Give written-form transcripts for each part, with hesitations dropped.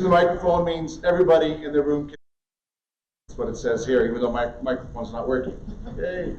The microphone means everybody in the room can. That's what it says here, even though my microphone's not working. Yay.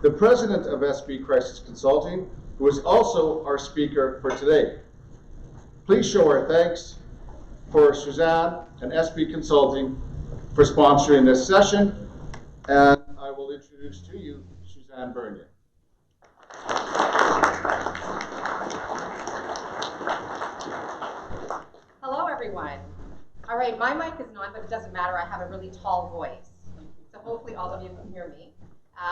The president of SB Crisis Consulting, who is also our speaker for today. Please show our thanks for Suzanne and SB Consulting for sponsoring this session, and I will introduce to you Suzanne Bernier. Hello, everyone. All right, my mic is on, but it doesn't matter. I have a really tall voice, so hopefully all of you can hear me.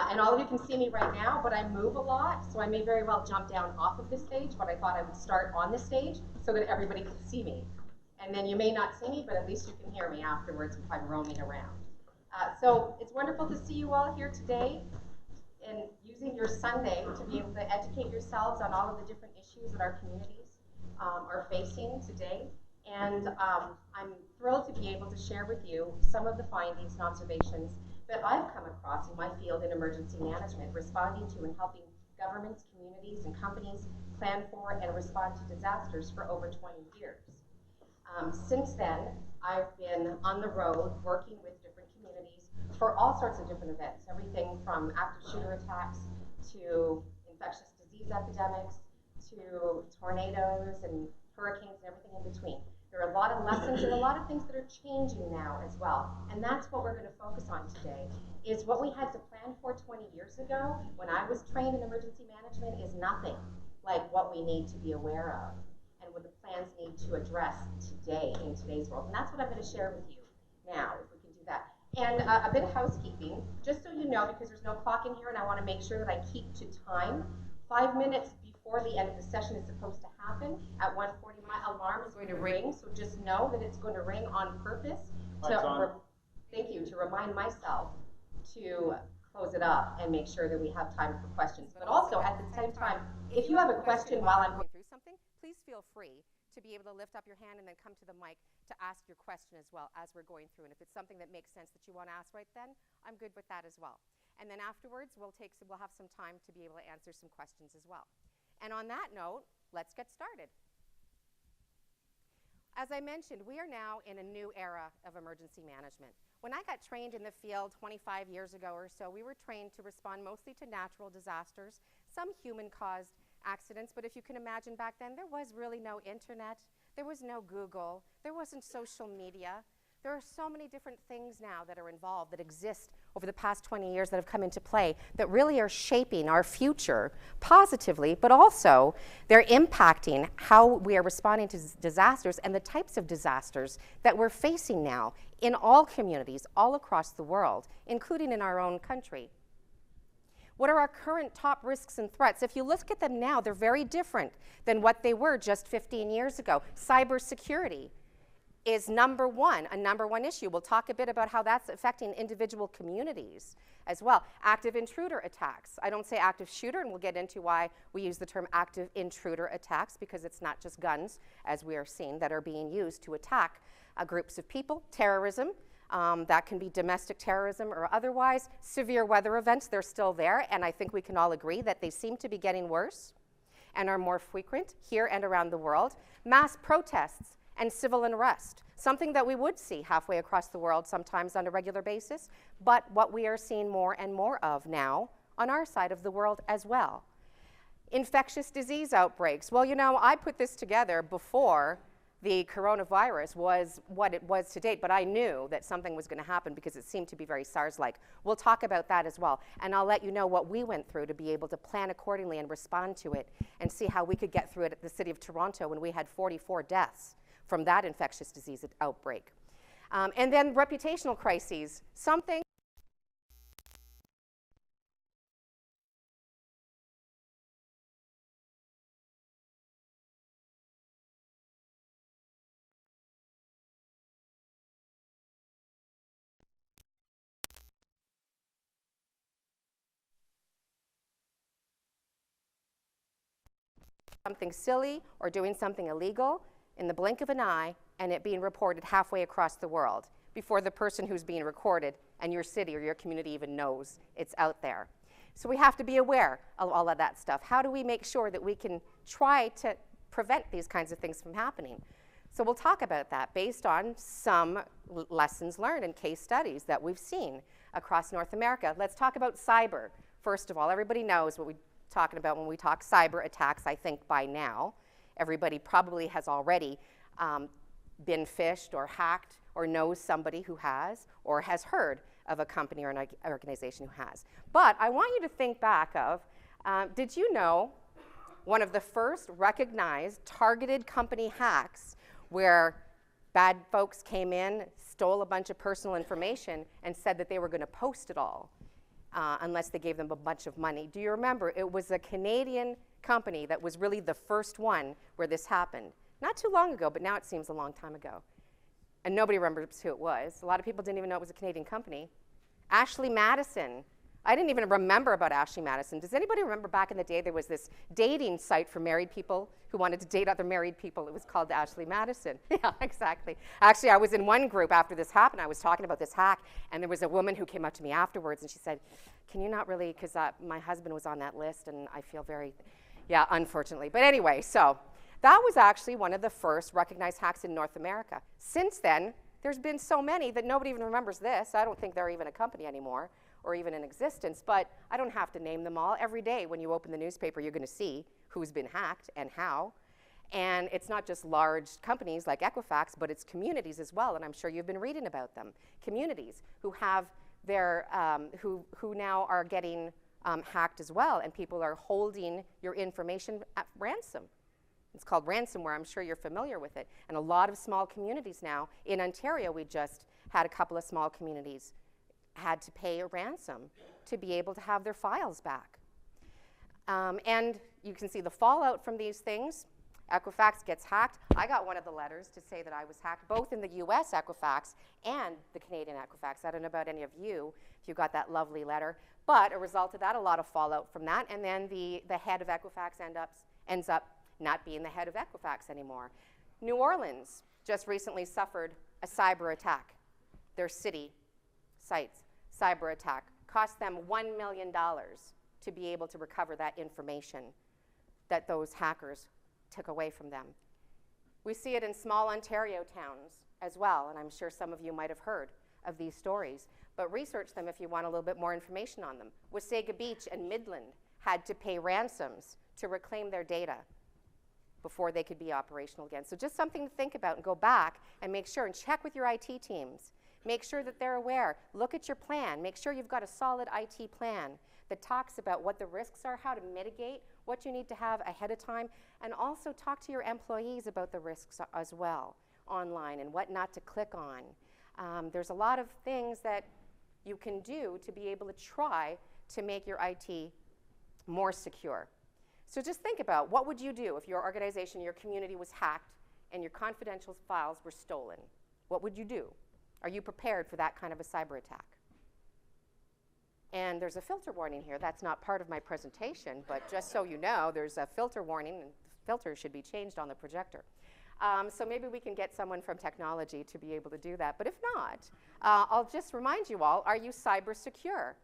And all of you can see me right now, but I move a lot, so I may very well jump down off of this stage, but I thought I would start on this stage so that everybody can see me. And then you may not see me, but at least you can hear me afterwards if I'm roaming around. So it's wonderful to see you all here today and using your Sunday to be able to educate yourselves on all of the different issues that our communities are facing today. And I'm thrilled to be able to share with you some of the findings and observations that I've come across in my field in emergency management, responding to and helping governments, communities, and companies plan for and respond to disasters for over 20 years. Since then, I've been on the road working with different communities for all sorts of different events, everything from active shooter attacks to infectious disease epidemics to tornadoes and hurricanes and everything in between. There are a lot of lessons and a lot of things that are changing now as well. And that's what we're going to focus on today, is what we had to plan for 20 years ago when I was trained in emergency management is nothing like what we need to be aware of and what the plans need to address today in today's world. And that's what I'm going to share with you now, if we can do that. And a bit of housekeeping, just so you know, because there's no clock in here and I want to make sure that I keep to time. 5 minutes before the end of the session is supposed to happen. At 1:40, my alarm is going to ring, so just know that it's going to ring on purpose to, thank you, to remind myself to close it up and make sure that we have time for questions. But also, at the same time, if you have a question while I'm going through something, please feel free to be able to lift up your hand and then come to the mic to ask your question as well as we're going through. And if it's something that makes sense that you want to ask right then, I'm good with that as well. And then afterwards, we'll have some time to be able to answer some questions as well. And on that note, let's get started. As I mentioned, we are now in a new era of emergency management. When I got trained in the field 25 years ago or so, we were trained to respond mostly to natural disasters, some human-caused accidents, but if you can imagine back then, there was really no internet, there was no Google, there wasn't social media. There are so many different things now that are involved, that exist over the past 20 years that have come into play that really are shaping our future positively, but also they're impacting how we are responding to disasters and the types of disasters that we're facing now in all communities all across the world, including in our own country. What are our current top risks and threats? If you look at them now, they're very different than what they were just 15 years ago. Cybersecurity is a number one issue. We'll talk a bit about how that's affecting individual communities as well. Active intruder attacks. I don't say active shooter, and we'll get into why we use the term active intruder attacks, because it's not just guns, as we are seeing, that are being used to attack groups of people. Terrorism, That can be domestic terrorism or otherwise. Severe weather events, they're still there, and I think we can all agree that they seem to be getting worse and are more frequent here and around the world. Mass protests and civil unrest, something that we would see halfway across the world sometimes on a regular basis, but what we are seeing more and more of now on our side of the world as well. Infectious disease outbreaks. Well, you know, I put this together before the coronavirus was what it was to date, but I knew that something was going to happen because it seemed to be very SARS-like. We'll talk about that as well, and I'll let you know what we went through to be able to plan accordingly and respond to it and see how we could get through it at the City of Toronto when we had 44 deaths from that infectious disease outbreak. And then reputational crises, something silly or doing something illegal in the blink of an eye and it being reported halfway across the world before the person who's being recorded and your city or your community even knows it's out there. So we have to be aware of all of that stuff. How do we make sure that we can try to prevent these kinds of things from happening? So we'll talk about that based on some lessons learned and case studies that we've seen across North America. Let's talk about cyber. First of all, everybody knows what we're talking about when we talk cyber attacks, I think by now. Everybody probably has already been phished or hacked or knows somebody who has or has heard of a company or an organization who has. But I want you to think back of, did you know one of the first recognized targeted company hacks where bad folks came in, stole a bunch of personal information, and said that they were going to post it all unless they gave them a bunch of money? Do you remember? It was a Canadian company that was really the first one where this happened. Not too long ago, but now it seems a long time ago. And nobody remembers who it was. A lot of people didn't even know it was a Canadian company. Ashley Madison. I didn't even remember about Ashley Madison. Does anybody remember back in the day there was this dating site for married people who wanted to date other married people? It was called Ashley Madison. Yeah, exactly. Actually, I was in one group after this happened. I was talking about this hack, and there was a woman who came up to me afterwards, and she said, can you not really, because my husband was on that list, and I feel very, yeah, unfortunately. But anyway, so that was actually one of the first recognized hacks in North America. Since then, there's been so many that nobody even remembers this. I don't think they're even a company anymore or even in existence, but I don't have to name them all. Every day when you open the newspaper, you're going to see who's been hacked and how. And it's not just large companies like Equifax, but it's communities as well, and I'm sure you've been reading about them. Communities who have their, who now are getting hacked as well, and people are holding your information at ransom. It's called ransomware. I'm sure you're familiar with it. And a lot of small communities now. In Ontario, we just had a couple of small communities had to pay a ransom to be able to have their files back. And you can see the fallout from these things. Equifax gets hacked. I got one of the letters to say that I was hacked, both in the US Equifax and the Canadian Equifax. I don't know about any of you, if you got that lovely letter. But a result of that, a lot of fallout from that. And then the head of Equifax ends up not being the head of Equifax anymore. New Orleans just recently suffered a cyber attack. Their city sites, cyber attack, cost them $1 million to be able to recover that information that those hackers took away from them. We see it in small Ontario towns as well, and I'm sure some of you might have heard of these stories, but research them if you want a little bit more information on them. Wasaga Beach and Midland had to pay ransoms to reclaim their data before they could be operational again. So just something to think about and go back and make sure and check with your IT teams. Make sure that they're aware. Look at your plan. Make sure you've got a solid IT plan that talks about what the risks are, how to mitigate, what you need to have ahead of time, and also talk to your employees about the risks as well online and what not to click on. There's a lot of things that you can do to be able to try to make your IT more secure. So just think about, what would you do if your organization, your community was hacked and your confidential files were stolen? What would you do? Are you prepared for that kind of a cyber attack? And there's a filter warning here. That's not part of my presentation, but just so you know, there's a filter warning, and the filter should be changed on the projector. So maybe we can get someone from technology to be able to do that. But if not, I'll just remind you all, are you cyber secure?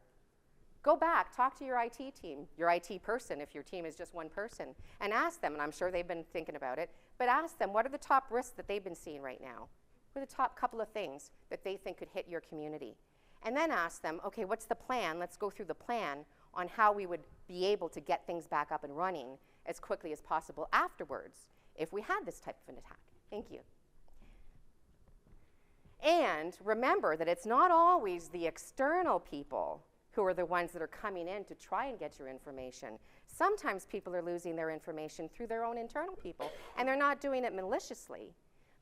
Go back, talk to your IT team, your IT person, if your team is just one person, and ask them, and I'm sure they've been thinking about it, but ask them, what are the top risks that they've been seeing right now? What are the top couple of things that they think could hit your community? And then ask them, okay, what's the plan? Let's go through the plan on how we would be able to get things back up and running as quickly as possible afterwards if we had this type of an attack. Thank you. And remember that it's not always the external people who are the ones that are coming in to try and get your information. Sometimes people are losing their information through their own internal people, and they're not doing it maliciously.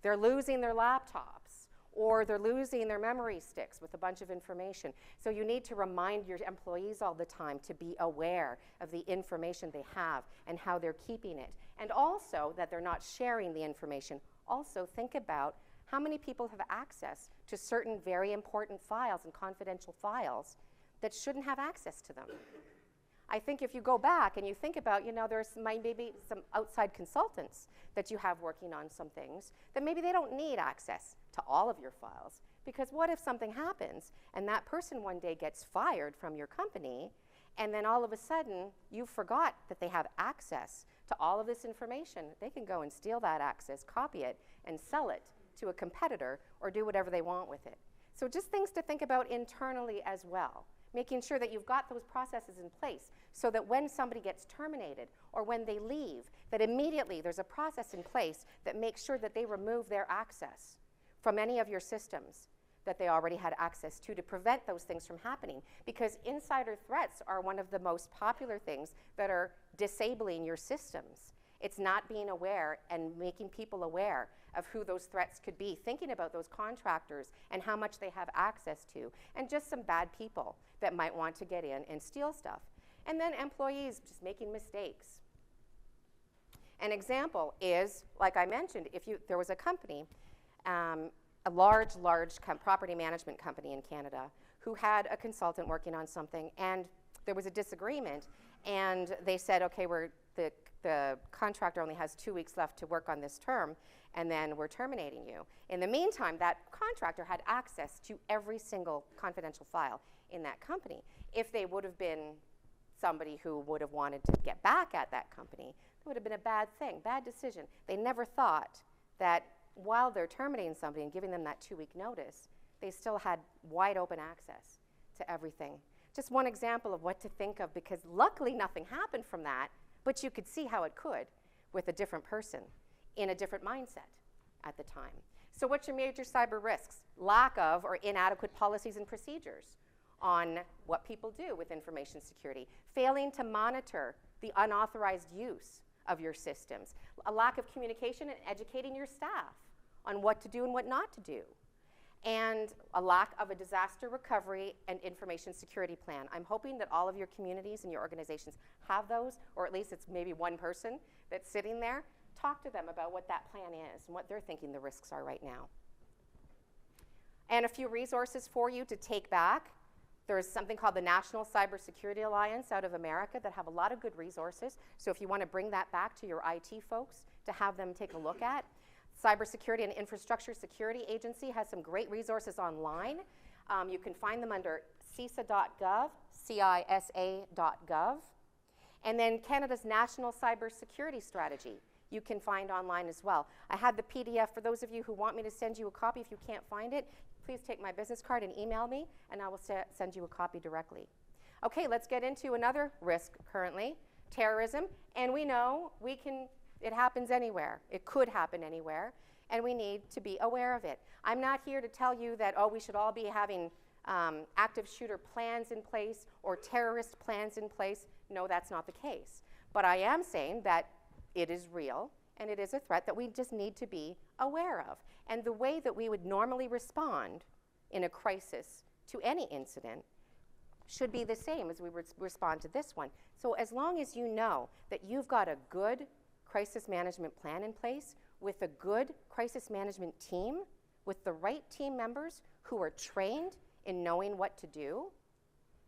They're losing their laptops, or they're losing their memory sticks with a bunch of information. So you need to remind your employees all the time to be aware of the information they have and how they're keeping it. And also that they're not sharing the information. Also think about how many people have access to certain very important files and confidential files that shouldn't have access to them. I think if you go back and you think about, there's maybe some outside consultants that you have working on some things that maybe they don't need access to all of your files. Because what if something happens and that person one day gets fired from your company, and then all of a sudden you forgot that they have access to all of this information? They can go and steal that access, copy it, and sell it to a competitor or do whatever they want with it. So just things to think about internally as well. Making sure that you've got those processes in place so that when somebody gets terminated or when they leave, that immediately there's a process in place that makes sure that they remove their access from any of your systems that they already had access to prevent those things from happening. Because insider threats are one of the most popular things that are disabling your systems. It's not being aware and making people aware of who those threats could be, thinking about those contractors and how much they have access to, and just some bad people that might want to get in and steal stuff. And then employees just making mistakes. An example is, like I mentioned, there was a company, a large property management company in Canada who had a consultant working on something, and there was a disagreement, and they said, okay, the contractor only has 2 weeks left to work on this term, and then we're terminating you. In the meantime, that contractor had access to every single confidential file in that company. If they would have been somebody who would have wanted to get back at that company, it would have been a bad thing, bad decision. They never thought that while they're terminating somebody and giving them that 2-week notice, they still had wide open access to everything. Just one example of what to think of, because luckily nothing happened from that, but you could see how it could with a different person in a different mindset at the time. So what's your major cyber risks? Lack of or inadequate policies and procedures on what people do with information security. Failing to monitor the unauthorized use of your systems. A lack of communication and educating your staff on what to do and what not to do. And a lack of a disaster recovery and information security plan. I'm hoping that all of your communities and your organizations have those, or at least it's maybe one person that's sitting there. Talk to them about what that plan is and what they're thinking the risks are right now. And a few resources for you to take back. There's something called the National Cybersecurity Alliance out of America that have a lot of good resources. So if you want to bring that back to your IT folks to have them take a look at. Cybersecurity and Infrastructure Security Agency has some great resources online. You can find them under CISA.gov, CISA.gov. And then Canada's National Cybersecurity Strategy you can find online as well. I have the PDF for those of you who want me to send you a copy. If you can't find it, please take my business card and email me, and I will send you a copy directly. Okay, let's get into another risk currently, terrorism. And we know it happens anywhere. It could happen anywhere, and we need to be aware of it. I'm not here to tell you that, we should all be having active shooter plans in place or terrorist plans in place. No, that's not the case. But I am saying that it is real, and it is a threat that we just need to be aware of. And the way that we would normally respond in a crisis to any incident should be the same as we respond to this one. So as long as you know that you've got a good crisis management plan in place with a good crisis management team, with the right team members who are trained in knowing what to do,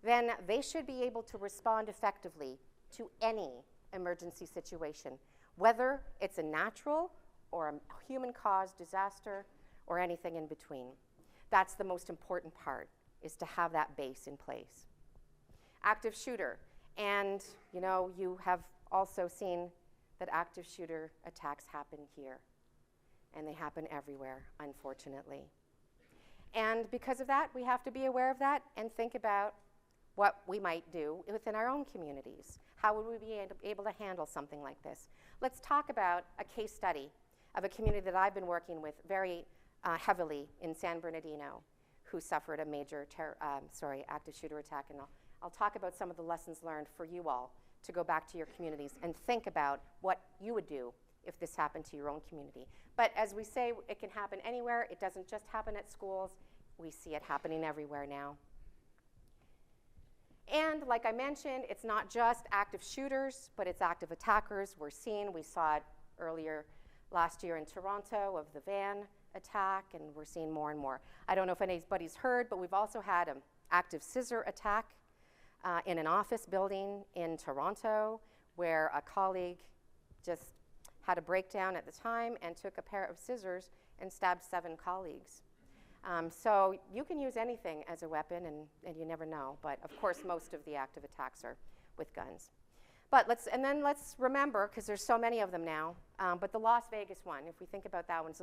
then they should be able to respond effectively to any emergency situation, whether it's a natural or a human-caused disaster, or anything in between. That's the most important part, is to have that base in place. Active shooter, and you have also seen that active shooter attacks happen here, and they happen everywhere, unfortunately. And because of that, we have to be aware of that and think about what we might do within our own communities. How would we be able to handle something like this? Let's talk about a case study of a community that I've been working with very heavily in San Bernardino, who suffered a major active shooter attack. And I'll talk about some of the lessons learned for you all to go back to your communities and think about what you would do if this happened to your own community. But as we say, it can happen anywhere. It doesn't just happen at schools. We see it happening everywhere now. And like I mentioned, it's not just active shooters, but it's active attackers. We saw it earlier last year in Toronto of the van attack, and we're seeing more and more. I don't know if anybody's heard, but we've also had an active scissor attack in an office building in Toronto, where a colleague just had a breakdown at the time and took a pair of scissors and stabbed 7 colleagues. So you can use anything as a weapon, and you never know. But of course, most of the active attacks are with guns. But let's remember, because there's so many of them now, but the Las Vegas one, if we think about that one, is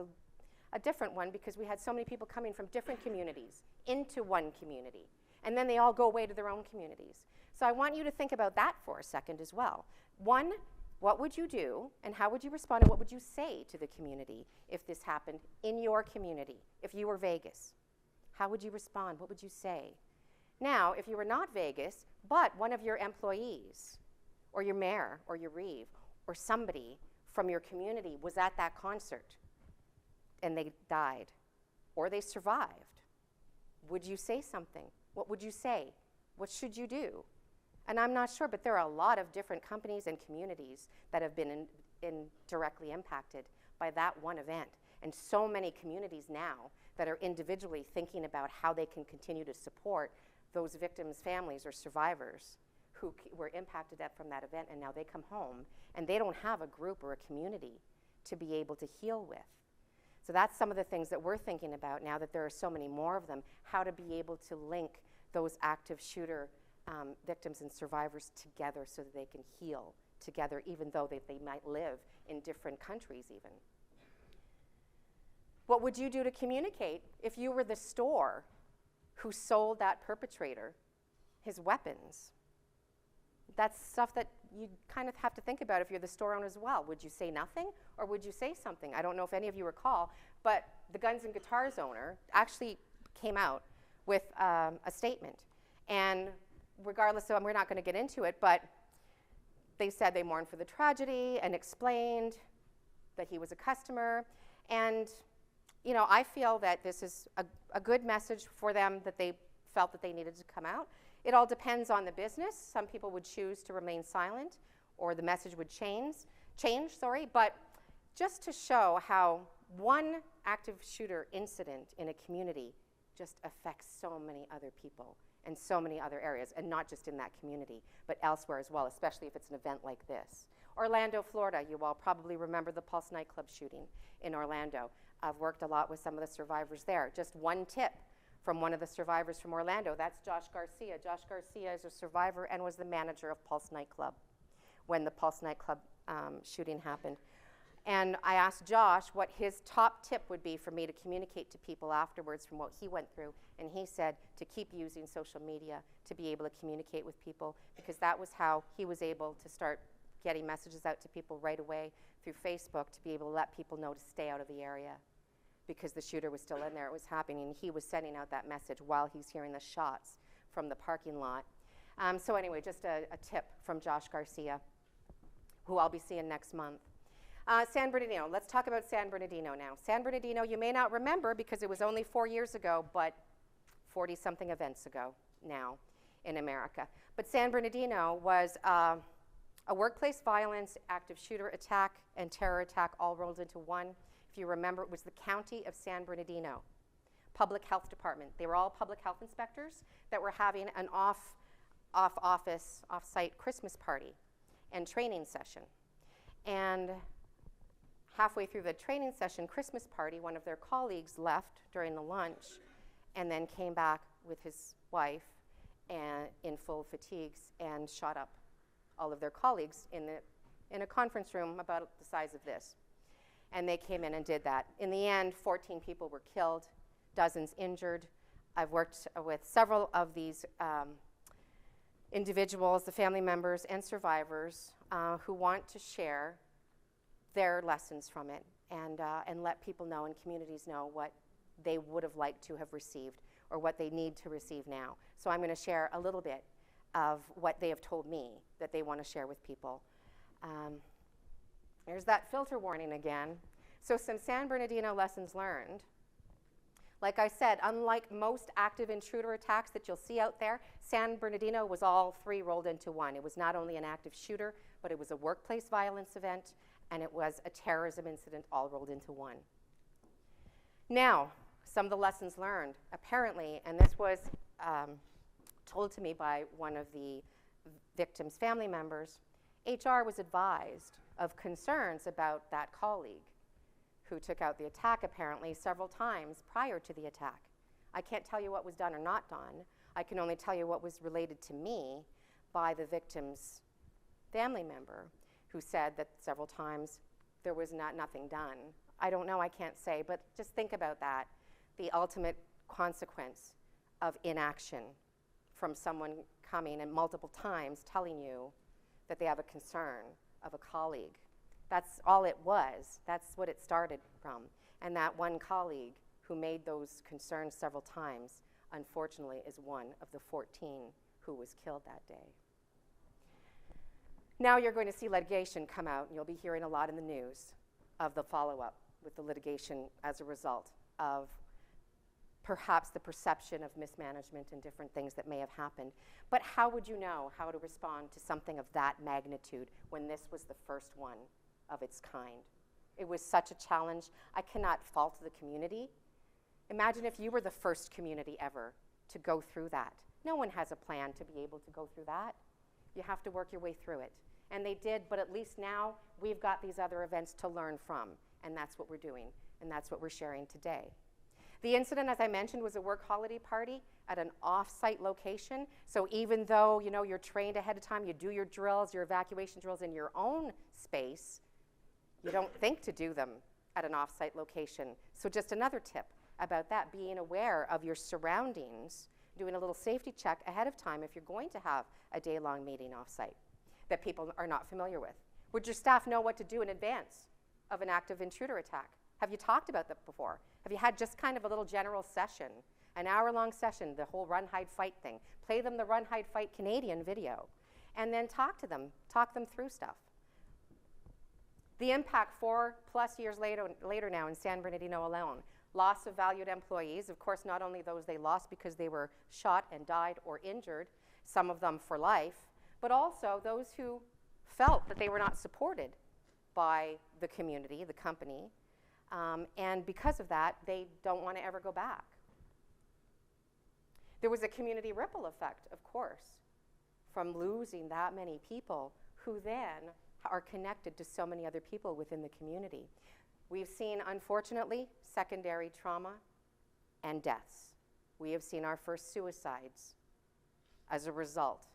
a different one, because we had so many people coming from different communities into one community. And then they all go away to their own communities. So I want you to think about that for a second as well. One, what would you do, and how would you respond, and what would you say to the community if this happened in your community? If you were Vegas, how would you respond? What would you say? Now, if you were not Vegas, but one of your employees, or your mayor, or your reeve, or somebody from your community was at that concert, and they died, or they survived, would you say something? What would you say? What should you do? And I'm not sure, but there are a lot of different companies and communities that have been directly impacted by that one event. And so many communities now that are individually thinking about how they can continue to support those victims' families or survivors who were impacted from that event, and now they come home and they don't have a group or a community to be able to heal with. So that's some of the things that we're thinking about now that there are so many more of them, how to be able to link those active shooter victims and survivors together so that they can heal together, even though they might live in different countries even. What would you do to communicate if you were the store who sold that perpetrator his weapons? That's stuff that you kind of have to think about if you're the store owner as well. Would you say nothing, or would you say something? I don't know if any of you recall, but the Guns and Guitars owner actually came out with a statement. And regardless of, we're not going to get into it, but they said they mourned for the tragedy and explained that he was a customer. And I feel that this is a good message for them, that they felt that they needed to come out. It all depends on the business. Some people would choose to remain silent, or the message would change, but just to show how one active shooter incident in a community just affects so many other people and so many other areas, and not just in that community, but elsewhere as well, especially if it's an event like this. Orlando, Florida, you all probably remember the Pulse nightclub shooting in Orlando. I've worked a lot with some of the survivors there. Just one tip from one of the survivors from Orlando, that's Josh Garcia. Josh Garcia is a survivor and was the manager of Pulse nightclub when the Pulse nightclub shooting happened. And I asked Josh what his top tip would be for me to communicate to people afterwards from what he went through. And he said to keep using social media to be able to communicate with people, because that was how he was able to start getting messages out to people right away through Facebook, to be able to let people know to stay out of the area, because the shooter was still in there, it was happening, and he was sending out that message while he's hearing the shots from the parking lot. So anyway, just a tip from Josh Garcia, who I'll be seeing next month. San Bernardino, let's talk about San Bernardino now. San Bernardino, you may not remember because it was only 4 years ago, but 40-something events ago now in America. But San Bernardino was a workplace violence, active shooter attack, and terror attack all rolled into one. If you remember, it was the county of San Bernardino, public health department. They were all public health inspectors that were having an off-site Christmas party and training session. And halfway through the training session Christmas party, one of their colleagues left during the lunch and then came back with his wife and in full fatigues and shot up all of their colleagues in a conference room about the size of this. And they came in and did that. In the end, 14 people were killed, dozens injured. I've worked with several of these individuals, the family members and survivors who want to share their lessons from it and let people know and communities know what they would have liked to have received or what they need to receive now. So I'm going to share a little bit of what they have told me that they want to share with people. There's that filter warning again. So some San Bernardino lessons learned. Like I said, unlike most active intruder attacks that you'll see out there, San Bernardino was all three rolled into one. It was not only an active shooter, but it was a workplace violence event, and it was a terrorism incident all rolled into one. Now, some of the lessons learned, apparently, and this was told to me by one of the victim's family members, HR was advised of concerns about that colleague who took out the attack apparently several times prior to the attack. I can't tell you what was done or not done. I can only tell you what was related to me by the victim's family member who said that several times there was nothing done. I don't know, I can't say, but just think about that. The ultimate consequence of inaction from someone coming and multiple times telling you that they have a concern of a colleague. That's all it was. That's what it started from. And that one colleague who made those concerns several times, unfortunately, is one of the 14 who was killed that day. Now you're going to see litigation come out, and you'll be hearing a lot in the news of the follow-up with the litigation as a result of perhaps the perception of mismanagement and different things that may have happened. But how would you know how to respond to something of that magnitude when this was the first one of its kind? It was such a challenge. I cannot fault the community. Imagine if you were the first community ever to go through that. No one has a plan to be able to go through that. You have to work your way through it. And they did, but at least now we've got these other events to learn from, and that's what we're doing, and that's what we're sharing today. The incident, as I mentioned, was a work holiday party at an off-site location. So even though you're trained ahead of time, you do your drills, your evacuation drills in your own space, you don't think to do them at an off-site location. So just another tip about that, being aware of your surroundings, doing a little safety check ahead of time if you're going to have a day-long meeting off-site that people are not familiar with. Would your staff know what to do in advance of an active intruder attack? Have you talked about that before? Have you had just kind of a little general session, an hour-long session, the whole run, hide, fight thing? Play them the Run, Hide, Fight Canadian video, and then talk to them, talk them through stuff. The impact 4+ years later now in San Bernardino alone, loss of valued employees, of course not only those they lost because they were shot and died or injured, some of them for life, but also those who felt that they were not supported by the community, the company, and because of that, they don't want to ever go back. There was a community ripple effect, of course, from losing that many people who then are connected to so many other people within the community. We've seen, unfortunately, secondary trauma and deaths. We have seen our first suicides as a result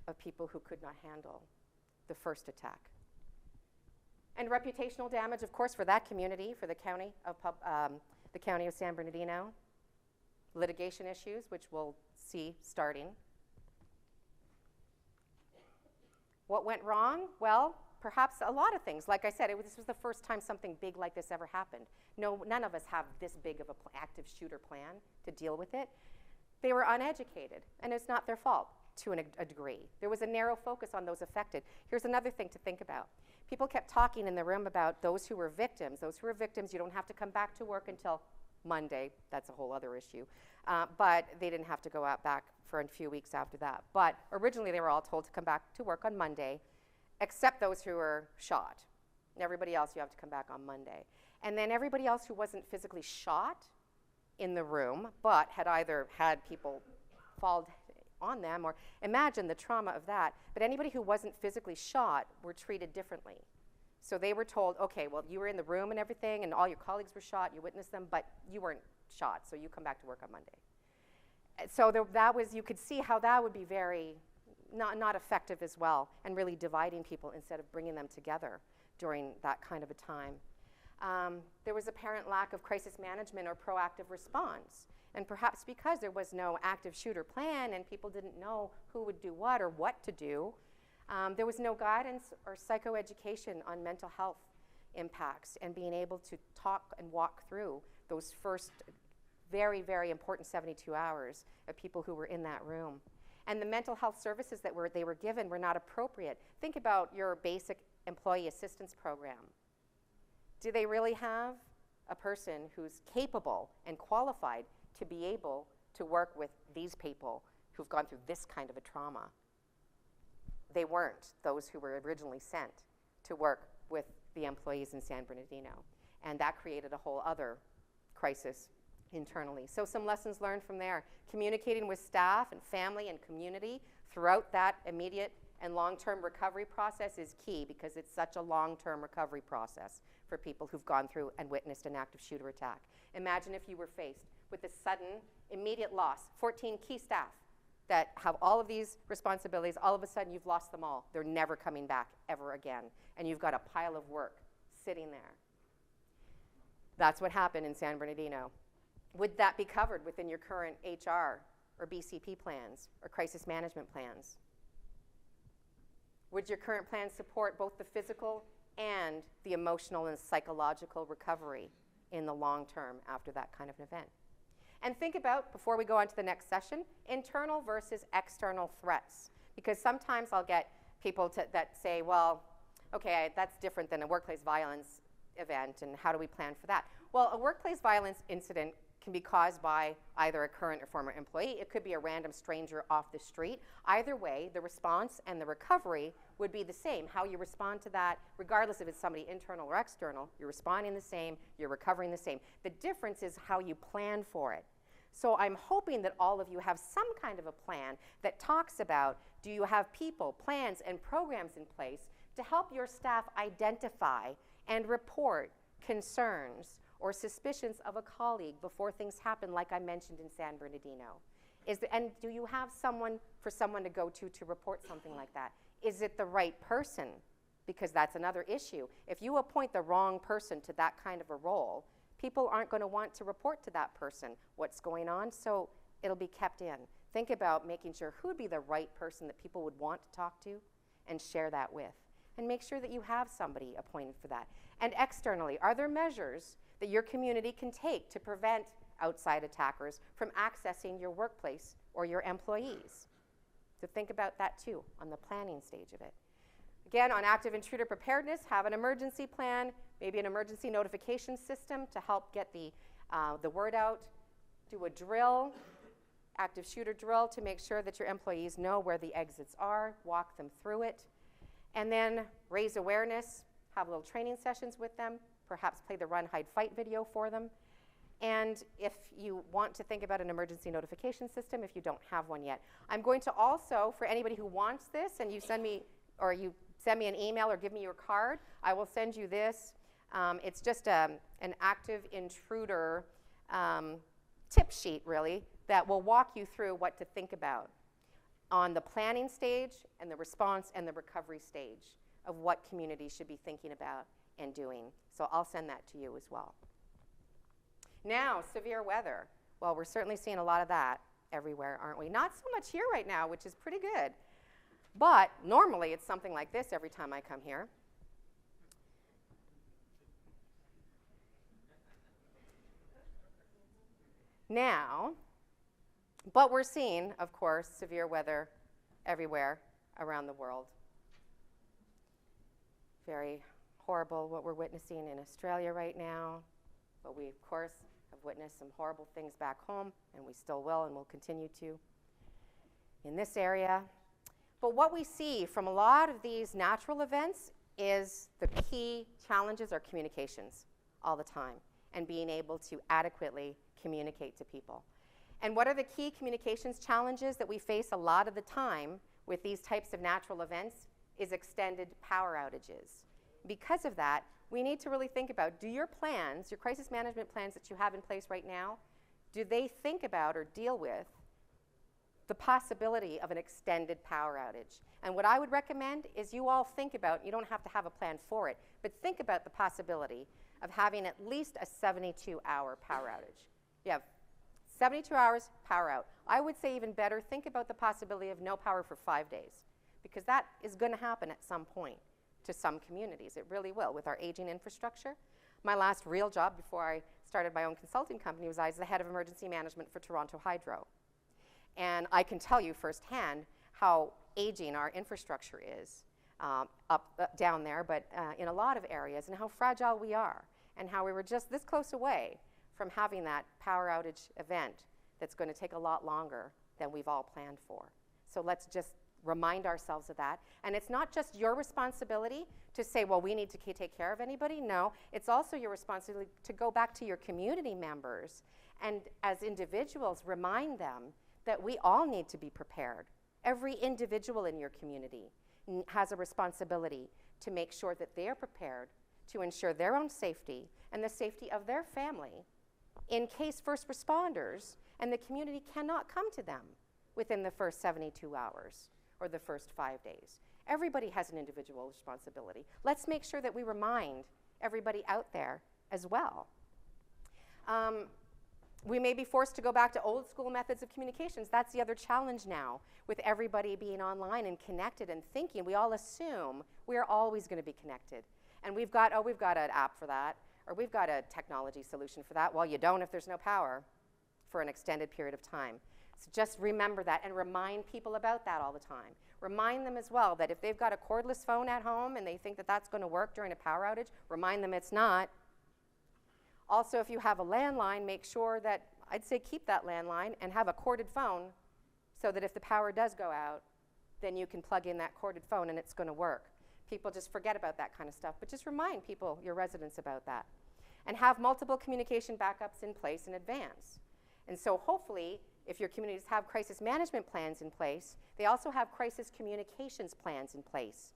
of people who could not handle the first attack. And reputational damage, of course, for that community, for the county of San Bernardino. Litigation issues, which we'll see starting. What went wrong? Well, perhaps a lot of things. Like I said, this was the first time something big like this ever happened. None of us have this big of an active shooter plan to deal with it. They were uneducated, and it's not their fault to a degree. There was a narrow focus on those affected. Here's another thing to think about. People kept talking in the room about those who were victims. Those who were victims, you don't have to come back to work until Monday. That's a whole other issue. But they didn't have to go out back for a few weeks after that. But originally they were all told to come back to work on Monday, except those who were shot. Everybody else, you have to come back on Monday. And then everybody else who wasn't physically shot in the room, but had either had people fall on them, or imagine the trauma of that, but anybody who wasn't physically shot were treated differently. So they were told, okay, well, you were in the room and everything, and all your colleagues were shot, you witnessed them, but you weren't shot, so you come back to work on Monday. So that was, you could see how that would be very not effective as well, and really dividing people instead of bringing them together during that kind of a time. There was apparent lack of crisis management or proactive response. And perhaps because there was no active shooter plan and people didn't know who would do what or what to do, there was no guidance or psychoeducation on mental health impacts and being able to talk and walk through those first very, very important 72 hours of people who were in that room. And the mental health services that they were given were not appropriate. Think about your basic employee assistance program. Do they really have a person who's capable and qualified to be able to work with these people who've gone through this kind of a trauma? They weren't, those who were originally sent to work with the employees in San Bernardino. And that created a whole other crisis internally. So some lessons learned from there. Communicating with staff and family and community throughout that immediate and long-term recovery process is key, because it's such a long-term recovery process for people who've gone through and witnessed an active shooter attack. Imagine if you were faced with a sudden, immediate loss, 14 key staff that have all of these responsibilities. All of a sudden, you've lost them all. They're never coming back ever again. And you've got a pile of work sitting there. That's what happened in San Bernardino. Would that be covered within your current HR or BCP plans or crisis management plans? Would your current plan support both the physical and the emotional and psychological recovery in the long term after that kind of an event? And think about, before we go on to the next session, internal versus external threats. Because sometimes I'll get people that say, well, okay, that's different than a workplace violence event, and how do we plan for that? Well, a workplace violence incident can be caused by either a current or former employee. It could be a random stranger off the street. Either way, the response and the recovery would be the same. How you respond to that, regardless if it's somebody internal or external, you're responding the same, you're recovering the same. The difference is how you plan for it. So I'm hoping that all of you have some kind of a plan that talks about, do you have people, plans, and programs in place to help your staff identify and report concerns or suspicions of a colleague before things happen, like I mentioned in San Bernardino? And do you have someone to go to report something like that? Is it the right person? Because that's another issue. If you appoint the wrong person to that kind of a role, people aren't going to want to report to that person what's going on, so it'll be kept in. Think about making sure who would be the right person that people would want to talk to and share that with. And make sure that you have somebody appointed for that. And externally, are there measures that your community can take to prevent outside attackers from accessing your workplace or your employees? So think about that too on the planning stage of it. Again, on active intruder preparedness, have an emergency plan, maybe an emergency notification system to help get the word out. Do a drill, active shooter drill, to make sure that your employees know where the exits are, walk them through it. And then raise awareness, have little training sessions with them, perhaps play the run, hide, fight video for them. And if you want to think about an emergency notification system, if you don't have one yet. I'm going to also, for anybody who wants this, and you send me an email or give me your card, I will send you this. It's just an active intruder tip sheet, really, that will walk you through what to think about on the planning stage and the response and the recovery stage of what communities should be thinking about and doing. So I'll send that to you as well. Now, severe weather. Well, we're certainly seeing a lot of that everywhere, aren't we? Not so much here right now, which is pretty good. But normally it's something like this every time I come here. Now, but we're seeing, of course, severe weather everywhere around the world. Very horrible what we're witnessing in Australia right now. But we, of course, have witnessed some horrible things back home, and we still will and will continue to in this area. But what we see from a lot of these natural events is the key challenges are communications all the time and being able to adequately communicate to people. And what are the key communications challenges that we face a lot of the time with these types of natural events is extended power outages. Because of that, we need to really think about, do your plans, your crisis management plans that you have in place right now, do they think about or deal with the possibility of an extended power outage? And what I would recommend is you all think about, you don't have to have a plan for it, but think about the possibility of having at least a 72-hour power outage. You have 72 hours, power out. I would say even better, think about the possibility of no power for 5 days, because that is going to happen at some point to some communities. It really will with our aging infrastructure. My last real job before I started my own consulting company was I was the head of emergency management for Toronto Hydro. And I can tell you firsthand how aging our infrastructure is down there, but in a lot of areas, and how fragile we are, and how we were just this close away from having that power outage event that's going to take a lot longer than we've all planned for. So let's just remind ourselves of that. And it's not just your responsibility to say, well, we need to take care of anybody. No, it's also your responsibility to go back to your community members and as individuals remind them that we all need to be prepared. Every individual in your community has a responsibility to make sure that they're prepared to ensure their own safety and the safety of their family in case first responders and the community cannot come to them within the first 72 hours or the first 5 days. Everybody has an individual responsibility. Let's make sure that we remind everybody out there as well. We may be forced to go back to old school methods of communications. That's the other challenge now with everybody being online and connected and thinking. We all assume we are always going to be connected. And we've got an app for that, or we've got a technology solution for that. Well, you don't if there's no power for an extended period of time. So just remember that and remind people about that all the time. Remind them as well that if they've got a cordless phone at home and they think that that's going to work during a power outage, remind them it's not. Also, if you have a landline, make sure that, I'd say keep that landline and have a corded phone so that if the power does go out, then you can plug in that corded phone and it's going to work. People just forget about that kind of stuff, but just remind people, your residents, about that. And have multiple communication backups in place in advance. And so hopefully, if your communities have crisis management plans in place, they also have crisis communications plans in place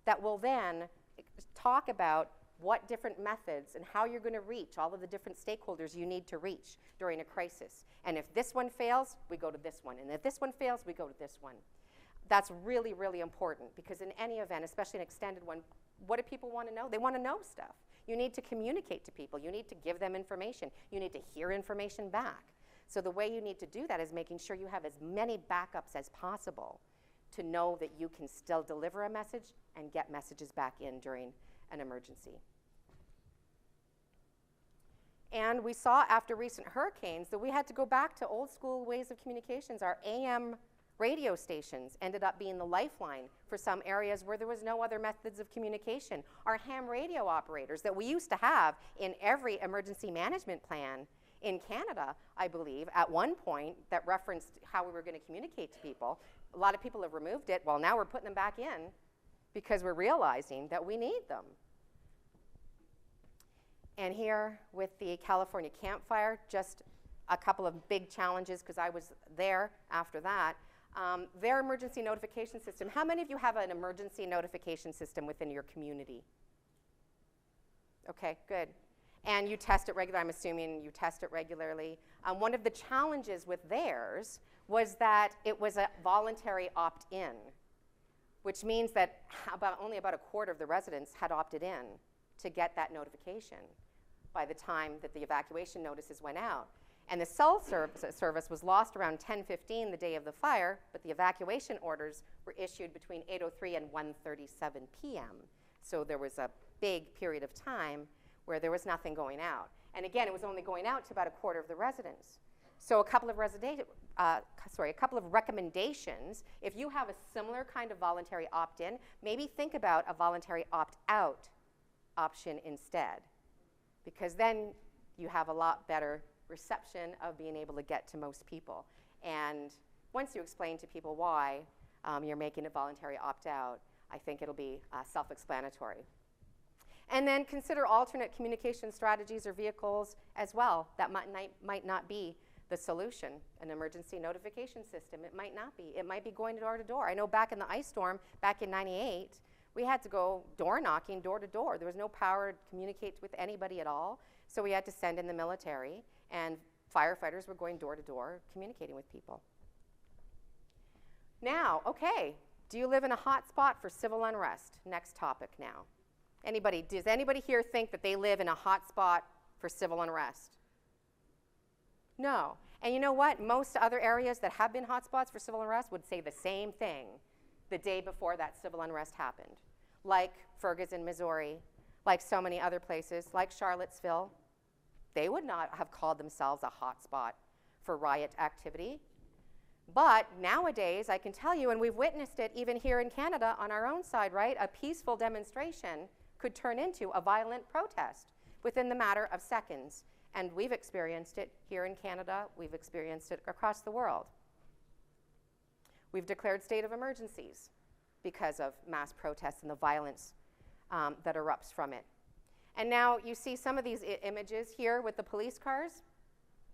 that will then talk about what different methods and how you're going to reach all of the different stakeholders you need to reach during a crisis. And if this one fails, we go to this one. And if this one fails, we go to this one. That's really, really important because in any event, especially an extended one, what do people want to know? They want to know stuff. You need to communicate to people. You need to give them information. You need to hear information back. So the way you need to do that is making sure you have as many backups as possible to know that you can still deliver a message and get messages back in during an emergency. And we saw after recent hurricanes that we had to go back to old school ways of communications. Our AM radio stations ended up being the lifeline for some areas where there was no other methods of communication. Our ham radio operators that we used to have in every emergency management plan in Canada, I believe, at one point that referenced how we were going to communicate to people. A lot of people have removed it. Well, now we're putting them back in because we're realizing that we need them. And here with the California Camp Fire, just a couple of big challenges because I was there after that. Their emergency notification system. How many of you have an emergency notification system within your community? Okay, good. And you test it regularly. I'm assuming you test it regularly. One of the challenges with theirs was that it was a voluntary opt-in, which means that only about a quarter of the residents had opted in to get that notification by the time that the evacuation notices went out. And the cell service was lost around 10:15 the day of the fire, but the evacuation orders were issued between 8:03 and 1:37 p.m. So there was a big period of time where there was nothing going out. And again, it was only going out to about a quarter of the residents. So a couple of recommendations, if you have a similar kind of voluntary opt-in, maybe think about a voluntary opt-out option instead, because then you have a lot better reception of being able to get to most people. And once you explain to people why you're making a voluntary opt-out, I think it'll be self-explanatory. And then consider alternate communication strategies or vehicles as well. That might not be the solution. An emergency notification system, it might not be. It might be going door to door. I know back in the ice storm, back in '98, We had to go door knocking, door to door. There was no power to communicate with anybody at all. So we had to send in the military, and firefighters were going door to door communicating with people. Now, okay, do you live in a hot spot for civil unrest? Next topic now. Does anybody here think that they live in a hot spot for civil unrest? No. And you know what? Most other areas that have been hotspots for civil unrest would say the same thing the day before that civil unrest happened. Like Ferguson, Missouri, like so many other places, like Charlottesville. They would not have called themselves a hotspot for riot activity. But nowadays, I can tell you, and we've witnessed it even here in Canada on our own side, right? A peaceful demonstration could turn into a violent protest within the matter of seconds. And we've experienced it here in Canada. We've experienced it across the world. We've declared state of emergencies because of mass protests and the violence that erupts from it. And now you see some of these images here with the police cars.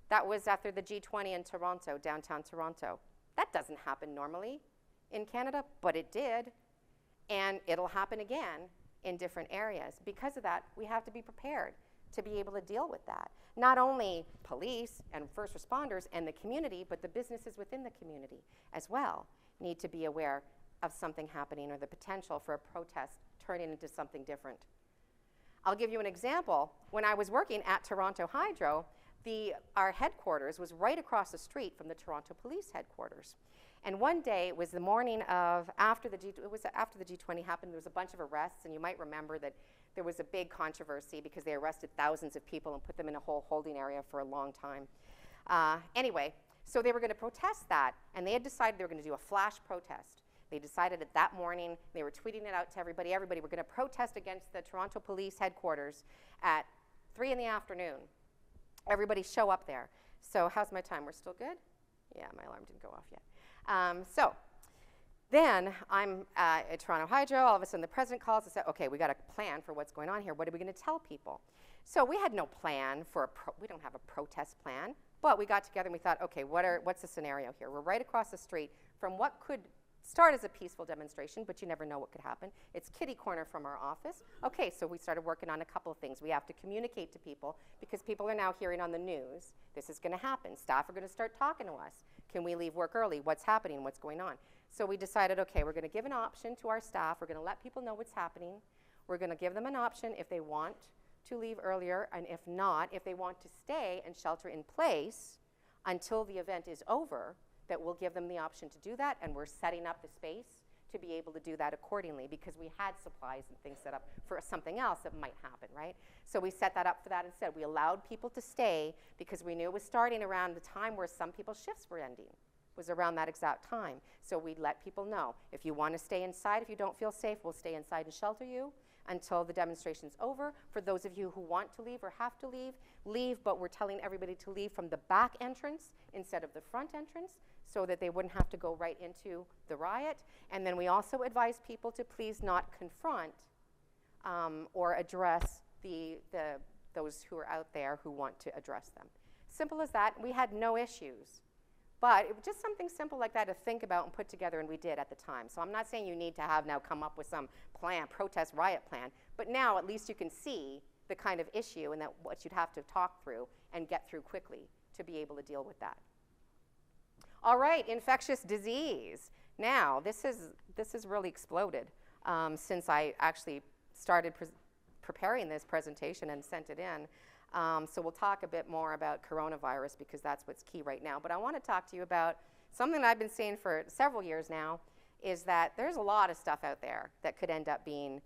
That was after the G20 in Toronto, downtown Toronto. That doesn't happen normally in Canada, but it did. And it'll happen again in different areas. Because of that, we have to be prepared to be able to deal with that. Not only police and first responders and the community, but the businesses within the community as well need to be aware of something happening or the potential for a protest turning into something different. I'll give you an example. When I was working at Toronto Hydro, our headquarters was right across the street from the Toronto Police headquarters. And one day, it was the morning of, after the G20 happened, there was a bunch of arrests, and you might remember that there was a big controversy because they arrested thousands of people and put them in a whole holding area for a long time. Anyway, so they were going to protest that, and they had decided they were going to do a flash protest. They decided it that morning, they were tweeting it out to everybody, we're going to protest against the Toronto Police headquarters at 3 in the afternoon. Everybody show up there. So how's my time? We're still good? Yeah, my alarm didn't go off yet. So then I'm at Toronto Hydro. All of a sudden the president calls and said, okay, we got a plan for what's going on here. What are we going to tell people? So we had no plan for we don't have a protest plan, but we got together and we thought, okay, what's the scenario here? We're right across the street from what could start as a peaceful demonstration, but you never know what could happen. It's kitty corner from our office. Okay, so we started working on a couple of things. We have to communicate to people because people are now hearing on the news, this is going to happen. Staff are going to start talking to us. Can we leave work early? What's happening? What's going on? So we decided, okay, we're going to give an option to our staff. We're going to let people know what's happening. We're going to give them an option if they want to leave earlier, and if not, if they want to stay and shelter in place until the event is over, that we'll give them the option to do that, and we're setting up the space to be able to do that accordingly because we had supplies and things set up for something else that might happen, right? So we set that up for that instead. We allowed people to stay because we knew it was starting around the time where some people's shifts were ending. It was around that exact time. So we let people know, if you want to stay inside, if you don't feel safe, we'll stay inside and shelter you until the demonstration's over. For those of you who want to leave or have to leave, leave, but we're telling everybody to leave from the back entrance instead of the front entrance, so that they wouldn't have to go right into the riot. And then we also advise people to please not confront or address those who are out there who want to address them. Simple as that. We had no issues. But it was just something simple like that to think about and put together, and we did at the time. So I'm not saying you need to have now come up with some plan, protest riot plan, but now at least you can see the kind of issue and that what you'd have to talk through and get through quickly to be able to deal with that. All right, infectious disease. Now, this has really exploded since I actually started preparing this presentation and sent it in. So we'll talk a bit more about coronavirus because that's what's key right now. But I want to talk to you about something that I've been saying for several years now, is that there's a lot of stuff out there that could end up being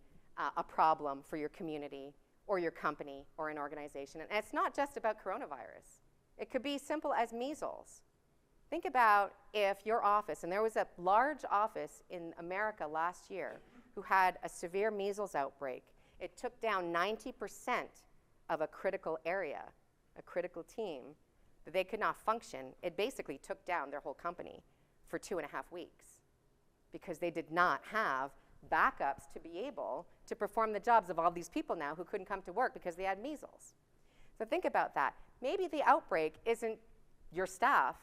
a problem for your community or your company or an organization. And it's not just about coronavirus. It could be simple as measles. Think about if your office, and there was a large office in America last year who had a severe measles outbreak. It took down 90% of a critical area, a critical team, that they could not function. It basically took down their whole company for 2.5 weeks because they did not have backups to be able to perform the jobs of all these people now who couldn't come to work because they had measles. So think about that. Maybe the outbreak isn't your staff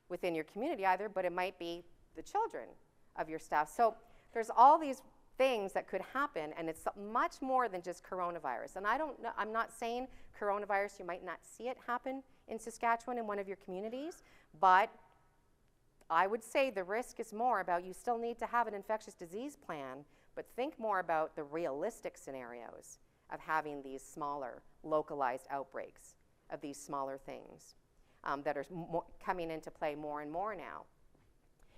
within your community either, but it might be the children of your staff. So there's all these things that could happen, and it's much more than just coronavirus. And I don't know, I'm not saying coronavirus, you might not see it happen in Saskatchewan in one of your communities, but I would say the risk is more about you still need to have an infectious disease plan, but think more about the realistic scenarios of having these smaller, localized outbreaks of these smaller things that are coming into play more and more now.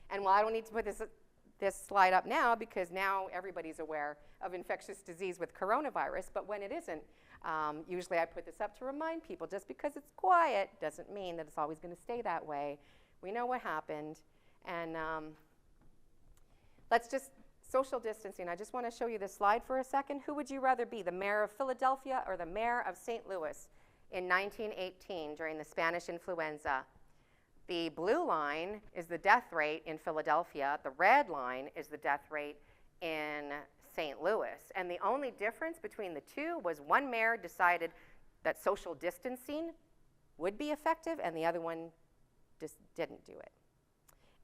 And while I don't need to put this slide up now, because now everybody's aware of infectious disease with coronavirus, but when it isn't, usually I put this up to remind people, just because it's quiet doesn't mean that it's always going to stay that way. We know what happened, and let's just, social distancing. I just want to show you this slide for a second. Who would you rather be, the mayor of Philadelphia or the mayor of St. Louis in 1918 during the Spanish influenza? The blue line is the death rate in Philadelphia. The red line is the death rate in St. Louis. And the only difference between the two was one mayor decided that social distancing would be effective, and the other one just didn't do it.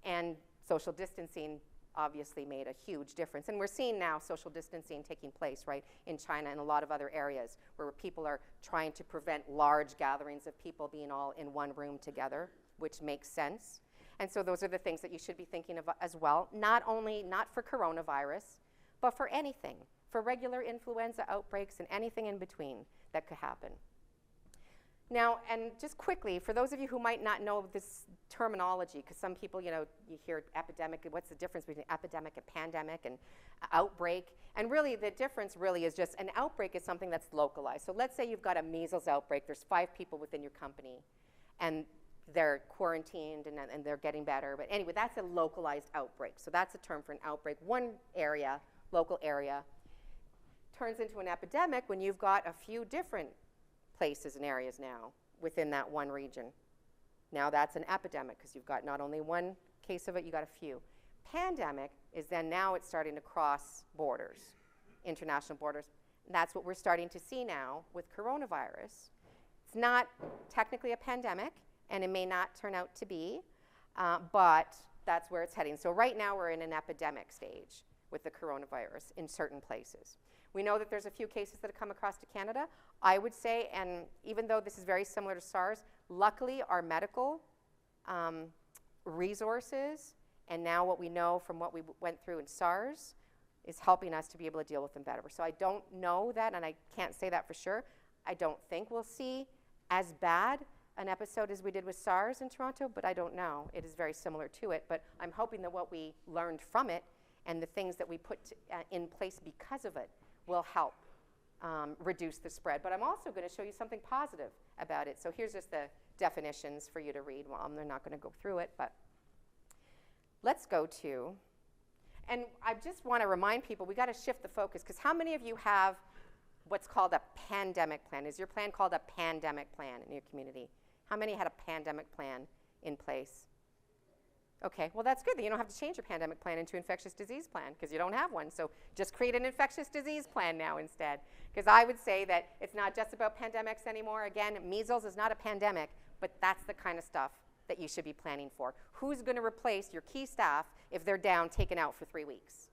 And social distancing obviously made a huge difference. And we're seeing now social distancing taking place, right, in China and a lot of other areas where people are trying to prevent large gatherings of people being all in one room together, which makes sense. And so those are the things that you should be thinking of as well, not for coronavirus, but for anything, for regular influenza outbreaks and anything in between that could happen. Now, and just quickly, for those of you who might not know this terminology, because some people, you hear epidemic, what's the difference between epidemic and pandemic and outbreak? And really, the difference really is just an outbreak is something that's localized. So let's say you've got a measles outbreak. There's 5 people within your company, and they're quarantined and they're getting better. But anyway, that's a localized outbreak. So that's a term for an outbreak. One area, local area, turns into an epidemic when you've got a few different places and areas now within that one region. Now that's an epidemic because you've got not only one case of it, you've got a few. Pandemic is then now it's starting to cross borders, international borders. And that's what we're starting to see now with coronavirus. It's not technically a pandemic, and it may not turn out to be, but that's where it's heading. So right now we're in an epidemic stage with the coronavirus in certain places. We know that there's a few cases that have come across to Canada. I would say, and even though this is very similar to SARS, luckily our medical resources and now what we know from what we went through in SARS is helping us to be able to deal with them better. So I don't know that, and I can't say that for sure. I don't think we'll see as bad an episode as we did with SARS in Toronto, but I don't know. It is very similar to it, but I'm hoping that what we learned from it and the things that we put in place because of it will help reduce the spread. But I'm also going to show you something positive about it. So here's just the definitions for you to read. Well, I'm not going to go through it, but let's go to, and I just want to remind people, we got to shift the focus, because how many of you have what's called a pandemic plan? Is your plan called a pandemic plan in your community? How many had a pandemic plan in place? Okay, well that's good. Then you don't have to change your pandemic plan into infectious disease plan because you don't have one. So just create an infectious disease plan now instead. Because I would say that it's not just about pandemics anymore. Again, measles is not a pandemic, but that's the kind of stuff that you should be planning for. Who's going to replace your key staff if they're down, taken out for 3 weeks?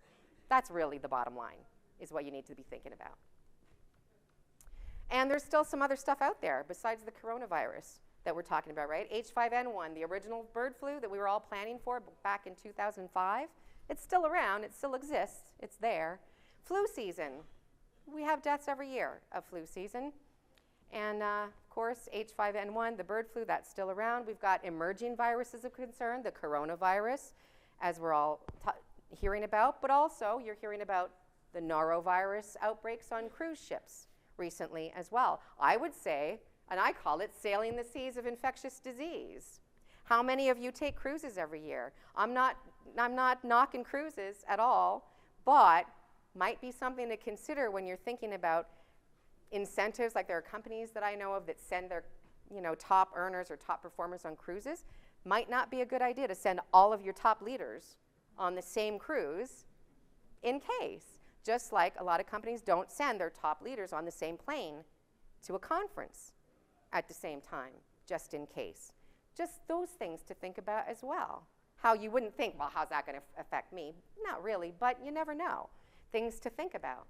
That's really the bottom line, is what you need to be thinking about. And there's still some other stuff out there besides the coronavirus that we're talking about, right? H5N1, the original bird flu that we were all planning for back in 2005. It's still around, it still exists, it's there. Flu season, we have deaths every year of flu season. And of course, H5N1, the bird flu, that's still around. We've got emerging viruses of concern, the coronavirus, as we're all hearing about, but also you're hearing about the norovirus outbreaks on cruise ships recently as well. I would say, and I call it sailing the seas of infectious disease. How many of you take cruises every year? I'm not knocking cruises at all, but might be something to consider when you're thinking about incentives. Like there are companies that I know of that send their top earners or top performers on cruises. Might not be a good idea to send all of your top leaders on the same cruise in case. Just like a lot of companies don't send their top leaders on the same plane to a conference at the same time, just in case. Just those things to think about as well. How you wouldn't think, well, how's that going to affect me? Not really, but you never know. Things to think about.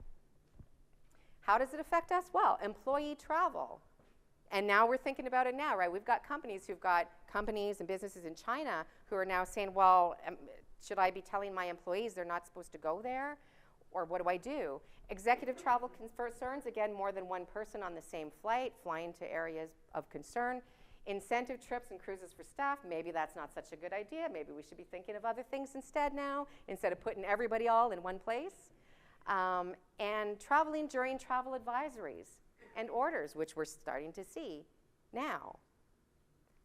How does it affect us? Well, employee travel. And now we're thinking about it now, right? We've got companies and businesses in China who are now saying, well, should I be telling my employees they're not supposed to go there? Or what do I do? Executive travel concerns, again, more than one person on the same flight, flying to areas of concern. Incentive trips and cruises for staff, maybe that's not such a good idea. Maybe we should be thinking of other things instead now, instead of putting everybody all in one place. And traveling during travel advisories and orders, which we're starting to see now.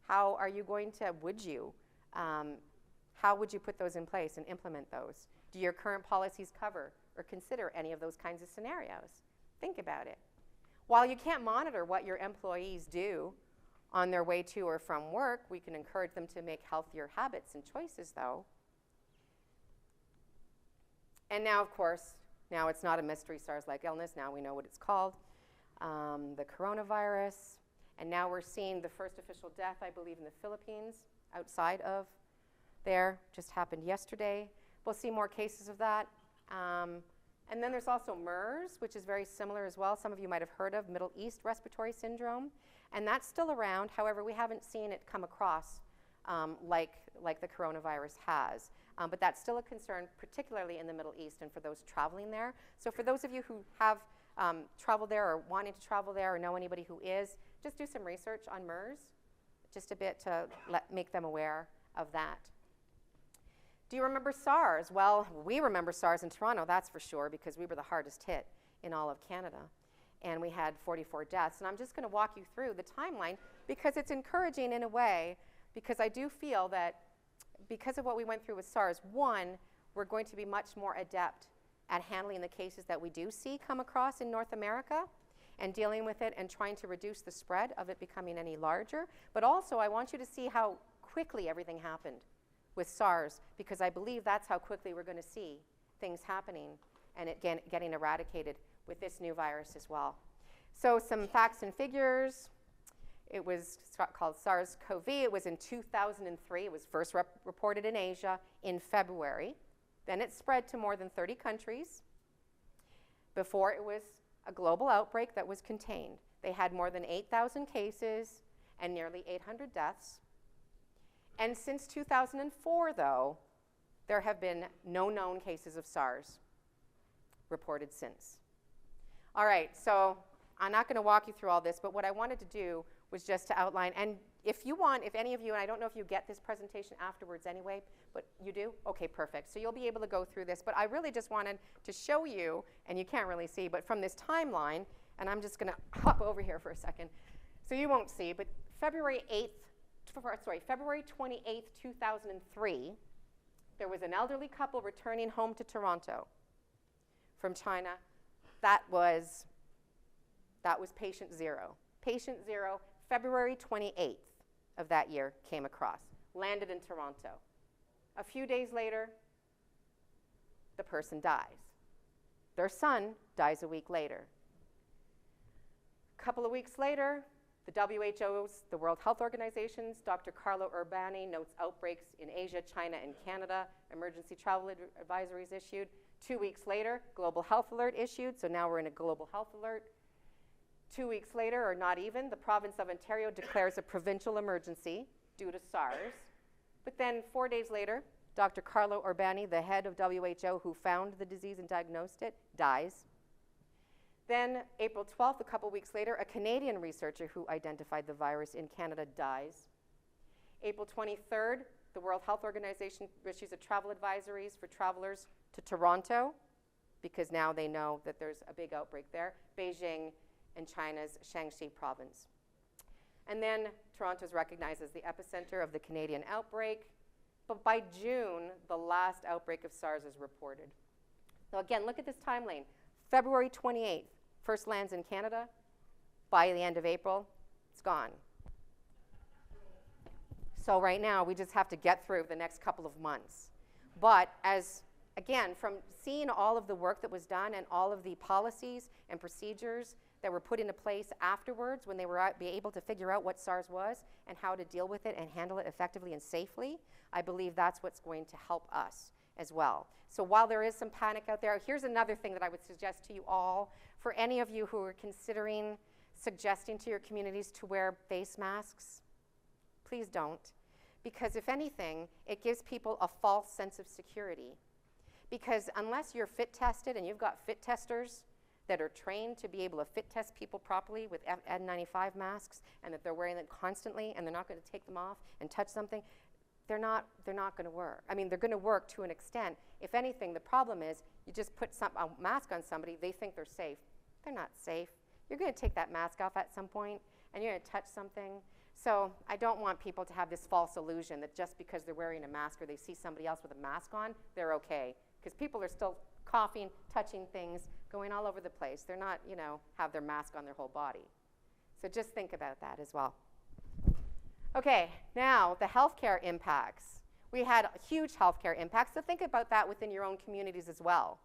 How are you going to, how would you put those in place and implement those? Do your current policies cover or consider any of those kinds of scenarios? Think about it. While you can't monitor what your employees do on their way to or from work, we can encourage them to make healthier habits and choices, though. And now, of course, now it's not a mystery SARS-like illness. Now we know what it's called, the coronavirus. And now we're seeing the first official death, I believe, in the Philippines, outside of there. Just happened yesterday. We'll see more cases of that. And then there's also MERS, which is very similar as well. Some of you might have heard of Middle East Respiratory Syndrome. And that's still around. However, we haven't seen it come across like the coronavirus has. But that's still a concern, particularly in the Middle East and for those traveling there. So for those of you who have traveled there or wanting to travel there or know anybody who is, just do some research on MERS, just a bit to make them aware of that. Do you remember SARS? Well, we remember SARS in Toronto, that's for sure, because we were the hardest hit in all of Canada. And we had 44 deaths. And I'm just going to walk you through the timeline because it's encouraging in a way, because I do feel that because of what we went through with SARS, one, we're going to be much more adept at handling the cases that we do see come across in North America and dealing with it and trying to reduce the spread of it becoming any larger. But also, I want you to see how quickly everything happened with SARS, because I believe that's how quickly we're going to see things happening and it getting eradicated with this new virus as well. So some facts and figures. It was called SARS-CoV. It was in 2003. It was first reported in Asia in February. Then it spread to more than 30 countries. Before it was a global outbreak that was contained. They had more than 8,000 cases and nearly 800 deaths. And since 2004, though, there have been no known cases of SARS reported since. All right, so I'm not going to walk you through all this, but what I wanted to do was just to outline, and if you want, if any of you, and I don't know if you get this presentation afterwards anyway, but you do? Okay, perfect. So you'll be able to go through this, but I really just wanted to show you, and you can't really see, but from this timeline, and I'm just going to hop over here for a second, so you won't see, but February 28th, 2003, there was an elderly couple returning home to Toronto from China. That was patient zero. Patient zero, February 28th of that year came across, landed in Toronto. A few days later, the person dies. Their son dies a week later. A couple of weeks later, the WHO's, the World Health Organization's, Dr. Carlo Urbani notes outbreaks in Asia, China, and Canada. Emergency travel advisories issued. 2 weeks later, global health alert issued, so now we're in a global health alert. 2 weeks later, or not even, the province of Ontario declares a provincial emergency due to SARS. But then 4 days later, Dr. Carlo Urbani, the head of WHO who found the disease and diagnosed it, dies. Then April 12th, a couple weeks later, a Canadian researcher who identified the virus in Canada dies. April 23rd, the World Health Organization issues a travel advisories for travelers to Toronto, because now they know that there's a big outbreak there, Beijing and China's Shaanxi province. And then Toronto is recognized as the epicenter of the Canadian outbreak. But by June, the last outbreak of SARS is reported. So again, look at this timeline. February 28th, first lands in Canada. By the end of April, it's gone. So right now, we just have to get through the next couple of months. But as, again, from seeing all of the work that was done and all of the policies and procedures that were put into place afterwards when they were able to figure out what SARS was and how to deal with it and handle it effectively and safely, I believe that's what's going to help us as well. So while there is some panic out there, here's another thing that I would suggest to you all. For any of you who are considering suggesting to your communities to wear face masks, please don't. Because if anything, it gives people a false sense of security. Because unless you're fit tested and you've got fit testers that are trained to be able to fit test people properly with N95 masks, and that they're wearing them constantly and they're not going to take them off and touch something, they're not going to work. I mean, they're going to work to an extent. If anything, the problem is you just put a mask on somebody, they think they're safe. They're not safe. You're going to take that mask off at some point and you're going to touch something. So I don't want people to have this false illusion that just because they're wearing a mask or they see somebody else with a mask on, they're okay. Because people are still coughing, touching things, going all over the place. They're not, have their mask on their whole body. So just think about that as well. Okay, now the healthcare impacts. We had huge healthcare impacts, so think about that within your own communities as well.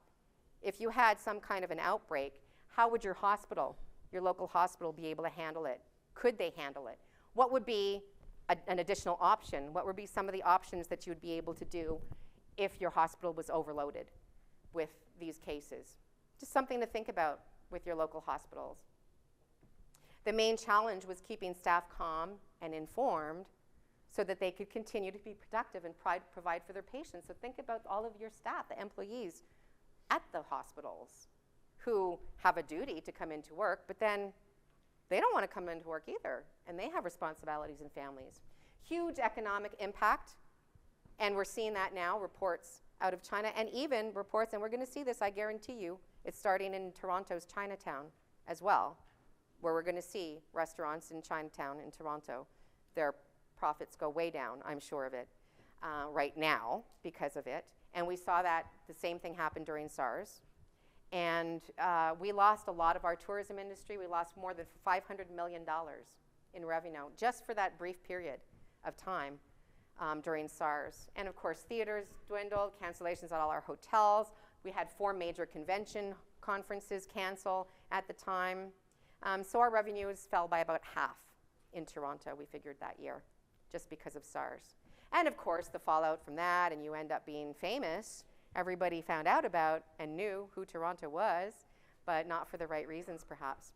If you had some kind of an outbreak, how would your hospital, your local hospital, be able to handle it? Could they handle it? What would be an additional option? What would be some of the options that you would be able to do if your hospital was overloaded with these cases? Just something to think about with your local hospitals. The main challenge was keeping staff calm and informed so that they could continue to be productive and provide for their patients. So think about all of your staff, the employees at the hospitals who have a duty to come into work, but then they don't want to come into work either, and they have responsibilities and families. Huge economic impact, and we're seeing that now, reports out of China, and even reports, and we're going to see this, I guarantee you, it's starting in Toronto's Chinatown as well, where we're going to see restaurants in Chinatown in Toronto, their profits go way down, I'm sure of it, right now because of it. And we saw that the same thing happened during SARS. And we lost a lot of our tourism industry. We lost more than $500 million in revenue just for that brief period of time during SARS. And of course, theaters dwindled, cancellations at all our hotels. We had 4 major convention conferences cancel at the time. So our revenues fell by about half in Toronto, we figured that year, just because of SARS. And of course, the fallout from that, and you end up being famous. Everybody found out about and knew who Toronto was, but not for the right reasons, perhaps.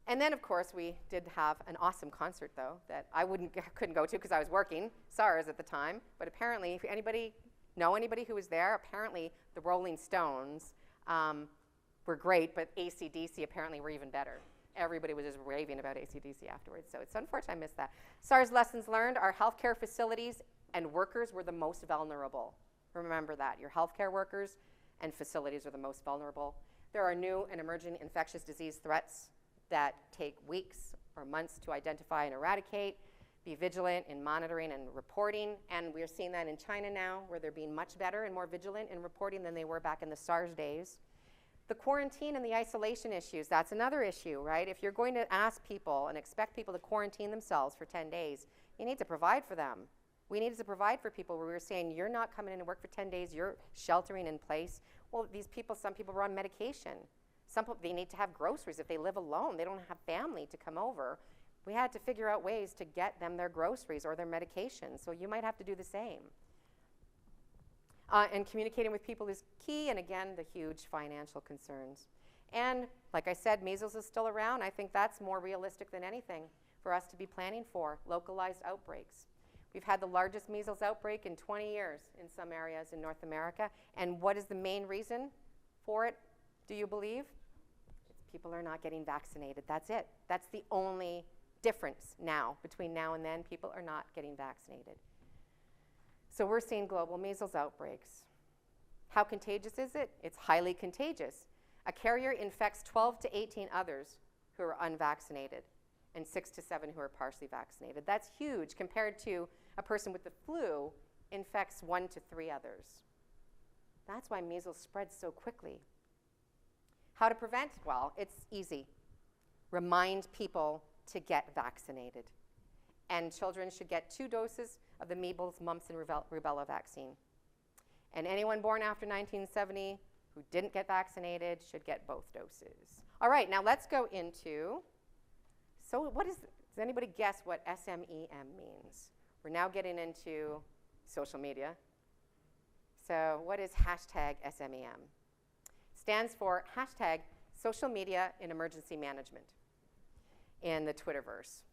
And then, of course, we did have an awesome concert, though, that I couldn't go to because I was working, SARS at the time. But apparently, if anybody who was there, apparently the Rolling Stones were great, but AC/DC apparently were even better. Everybody was just raving about AC/DC afterwards, so it's unfortunate I missed that. SARS lessons learned, our healthcare facilities and workers were the most vulnerable. Remember that. Your healthcare workers and facilities are the most vulnerable. There are new and emerging infectious disease threats that take weeks or months to identify and eradicate. Be vigilant in monitoring and reporting, and we're seeing that in China now, where they're being much better and more vigilant in reporting than they were back in the SARS days. The quarantine and the isolation issues, that's another issue, right? If you're going to ask people and expect people to quarantine themselves for 10 days, you need to provide for them. We needed to provide for people where we were saying, you're not coming in to work for 10 days, you're sheltering in place. Well, some people were on medication. Some people, they need to have groceries. If they live alone, they don't have family to come over. We had to figure out ways to get them their groceries or their medication. So you might have to do the same. And communicating with people is key, and again, the huge financial concerns. And like I said, measles is still around. I think that's more realistic than anything for us to be planning for, localized outbreaks. We've had the largest measles outbreak in 20 years in some areas in North America. And what is the main reason for it, do you believe? People are not getting vaccinated. That's it. That's the only difference now. Between now and then, people are not getting vaccinated. So we're seeing global measles outbreaks. How contagious is it? It's highly contagious. A carrier infects 12 to 18 others who are unvaccinated and 6 to 7 who are partially vaccinated. That's huge compared to a person with the flu infects 1 to 3 others. That's why measles spreads so quickly. How to prevent? Well, it's easy. Remind people to get vaccinated. And children should get 2 doses of the measles, mumps, and rubella vaccine. And anyone born after 1970 who didn't get vaccinated should get both doses. All right, now let's go into, so does anybody guess what SMEM means? We're now getting into social media. So what is hashtag SMEM? Stands for hashtag social media in emergency management in the Twitterverse.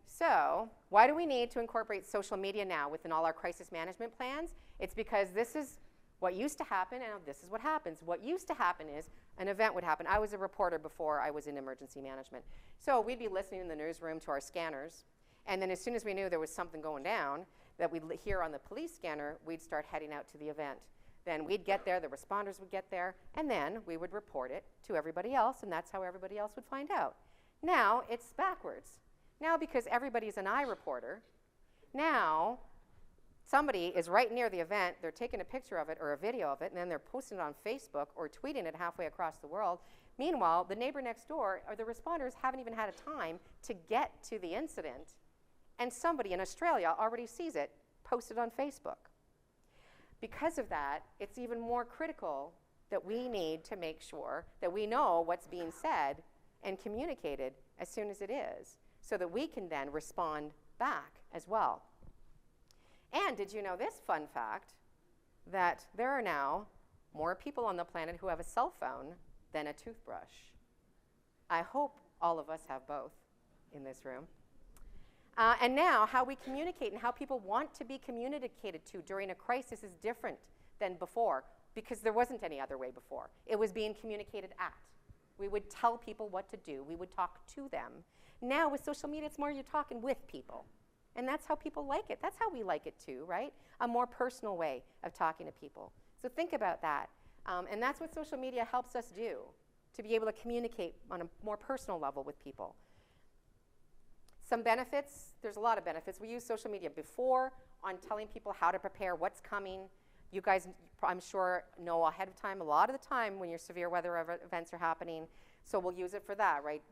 So why do we need to incorporate social media now within all our crisis management plans? It's because this is what used to happen, and this is what happens. What used to happen is an event would happen. I was a reporter before I was in emergency management. So we'd be listening in the newsroom to our scanners, and then as soon as we knew there was something going down that we'd hear on the police scanner, we'd start heading out to the event. Then we'd get there, the responders would get there, and then we would report it to everybody else, and that's how everybody else would find out. Now it's backwards. Now, because everybody's an iReporter, now somebody is right near the event, they're taking a picture of it or a video of it, and then they're posting it on Facebook or tweeting it halfway across the world. Meanwhile, the neighbor next door or the responders haven't even had a time to get to the incident, and somebody in Australia already sees it posted on Facebook. Because of that, it's even more critical that we need to make sure that we know what's being said and communicated as soon as it is, so that we can then respond back as well. And did you know this fun fact, that there are now more people on the planet who have a cell phone than a toothbrush? I hope all of us have both in this room. And now how we communicate and how people want to be communicated to during a crisis is different than before, because there wasn't any other way before. It was being communicated at. We would tell people what to do. We would talk to them. Now with social media, it's more you're talking with people. And that's how people like it. That's how we like it too, right? A more personal way of talking to people. So think about that. And that's what social media helps us do, to be able to communicate on a more personal level with people. Some benefits, there's a lot of benefits. We use social media before on telling people how to prepare, what's coming. You guys, I'm sure, know ahead of time, a lot of the time when your severe weather events are happening. So we'll use it for that, right?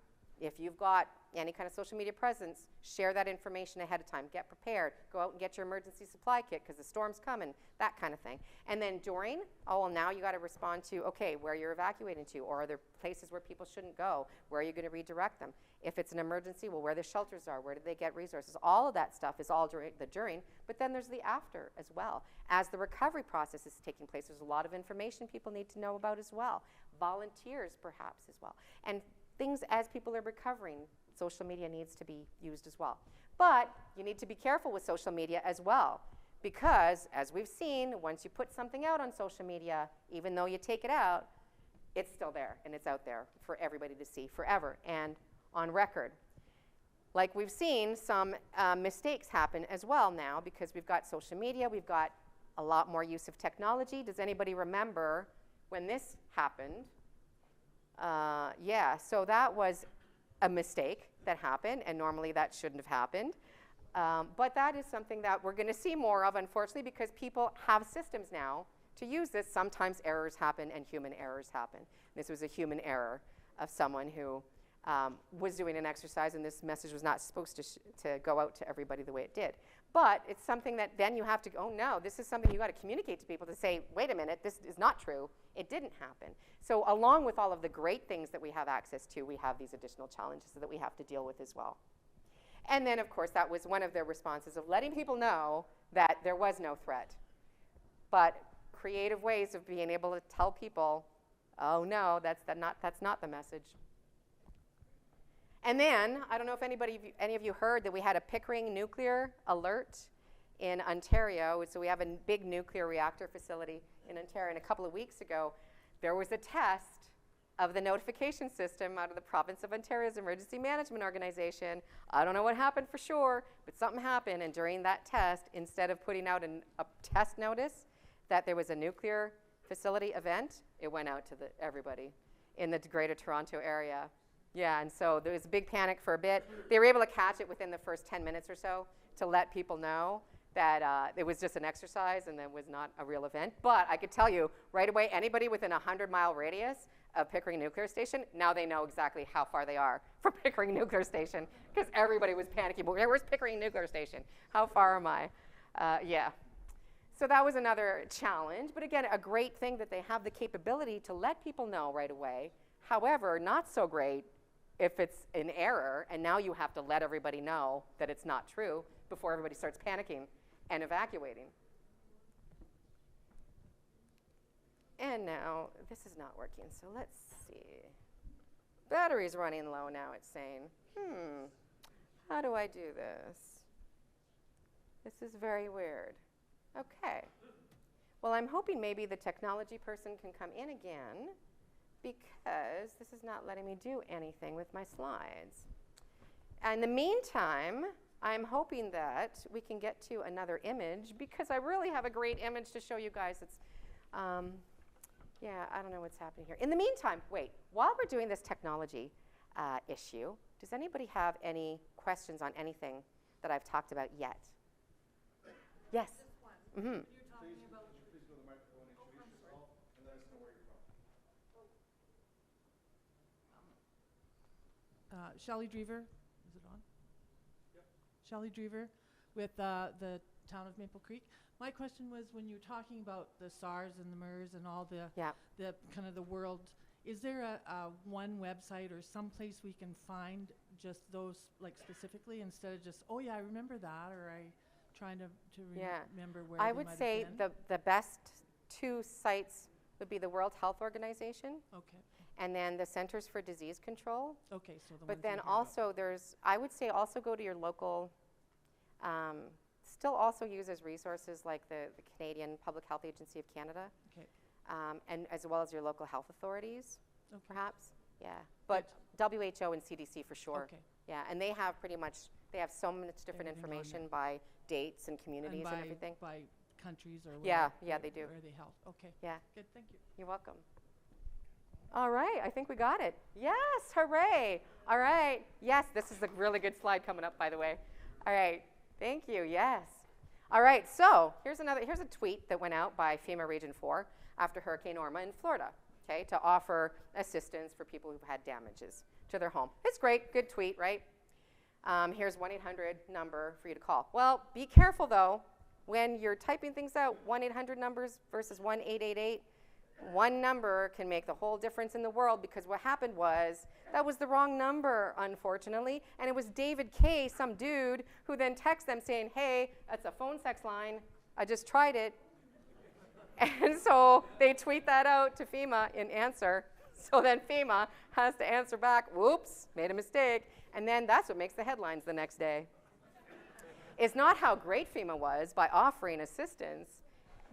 If you've got any kind of social media presence, share that information ahead of time. Get prepared. Go out and get your emergency supply kit because the storm's coming, that kind of thing. And then during, oh, well, now you got to respond to, okay, where you're evacuating to, or are there places where people shouldn't go? Where are you going to redirect them? If it's an emergency, well, where the shelters are, where do they get resources? All of that stuff is all during the during, but then there's the after as well. As the recovery process is taking place, there's a lot of information people need to know about as well. Volunteers, perhaps, as well. And things as people are recovering, social media needs to be used as well. But you need to be careful with social media as well, because as we've seen, once you put something out on social media, even though you take it out, it's still there and it's out there for everybody to see forever and on record. Like we've seen, some mistakes happen as well now because we've got social media, we've got a lot more use of technology. Does anybody remember when this happened? Yeah, so that was a mistake that happened, and normally that shouldn't have happened. But that is something that we're going to see more of, unfortunately, because people have systems now to use this. Sometimes errors happen and human errors happen. This was a human error of someone who was doing an exercise, and this message was not supposed to go out to everybody the way it did. But it's something that then you have to, oh no, this is something you got to communicate to people to say, wait a minute, this is not true. It didn't happen. So along with all of the great things that we have access to, we have these additional challenges that we have to deal with as well. And then, of course, that was one of their responses of letting people know that there was no threat. But creative ways of being able to tell people, oh no, that's not the message. And then, I don't know if any of you heard that we had a Pickering nuclear alert in Ontario. So we have a big nuclear reactor facility in Ontario. And a couple of weeks ago, there was a test of the notification system out of the province of Ontario's emergency management organization. I don't know what happened for sure, but something happened. And during that test, instead of putting out a test notice that there was a nuclear facility event, it went out to everybody in the Greater Toronto area. Yeah, and so there was a big panic for a bit. They were able to catch it within the first 10 minutes or so to let people know that it was just an exercise and that was not a real event. But I could tell you right away, anybody within a 100-mile radius of Pickering Nuclear Station, now they know exactly how far they are from Pickering Nuclear Station because everybody was panicking. But where's Pickering Nuclear Station? How far am I? Yeah. So that was another challenge. But again, a great thing that they have the capability to let people know right away. However, not so great if it's an error, and now you have to let everybody know that it's not true before everybody starts panicking and evacuating. And now, this is not working, so let's see. Battery's running low now, it's saying. How do I do this? This is very weird. Okay. Well, I'm hoping maybe the technology person can come in again, because this is not letting me do anything with my slides. In the meantime, I'm hoping that we can get to another image, because I really have a great image to show you guys. It's, yeah, I don't know what's happening here. In the meantime, wait, while we're doing this technology issue, does anybody have any questions on anything that I've talked about yet? Yes? Just one. Mm-hmm. You're talking about... Please go to the microphone, introduce yourself, and let us know where you're from. Shelley Drever, is it on? Yep. Shelley Drever with the town of Maple Creek. My question was, when you were talking about the SARS and the MERS and all the kind of the world, is there a one website or some place we can find just those, like, specifically, instead of just, oh yeah, I remember that, or I trying to remember where I they would might say have been? the best two sites would be the World Health Organization, Okay. and then the Centers for Disease Control. Okay, so the But ones then you hear also there's, I would say also go to your local, still also use as resources like the Canadian Public Health Agency of Canada, Okay. and as well as your local health authorities, Okay. perhaps. Yeah, but WHO and CDC for sure. Okay. Yeah, and they have pretty much, they have so much different Everything on information there. by dates and communities and everything. by countries or Yeah, where- yeah, they do. Where they help. Okay. Yeah. Good, thank you. You're welcome. All right, I think we got it. Yes, hooray. All right. Yes, this is a really good slide coming up, by the way. All right, thank you, yes. All right, so here's a tweet that went out by FEMA Region 4 after Hurricane Irma in Florida, okay, to offer assistance for people who've had damages to their home. It's great, good tweet, right? Here's 1-800 number for you to call. Well, be careful though, when you're typing things out, 1-800 numbers versus 1-888, one number can make the whole difference in the world, because what happened was that was the wrong number, unfortunately, and it was David K., some dude, who then texted them saying, hey, that's a phone sex line, I just tried it. And so they tweet that out to FEMA in answer, so then FEMA has to answer back, whoops, made a mistake, and then that's what makes the headlines the next day. It's not how great FEMA was by offering assistance,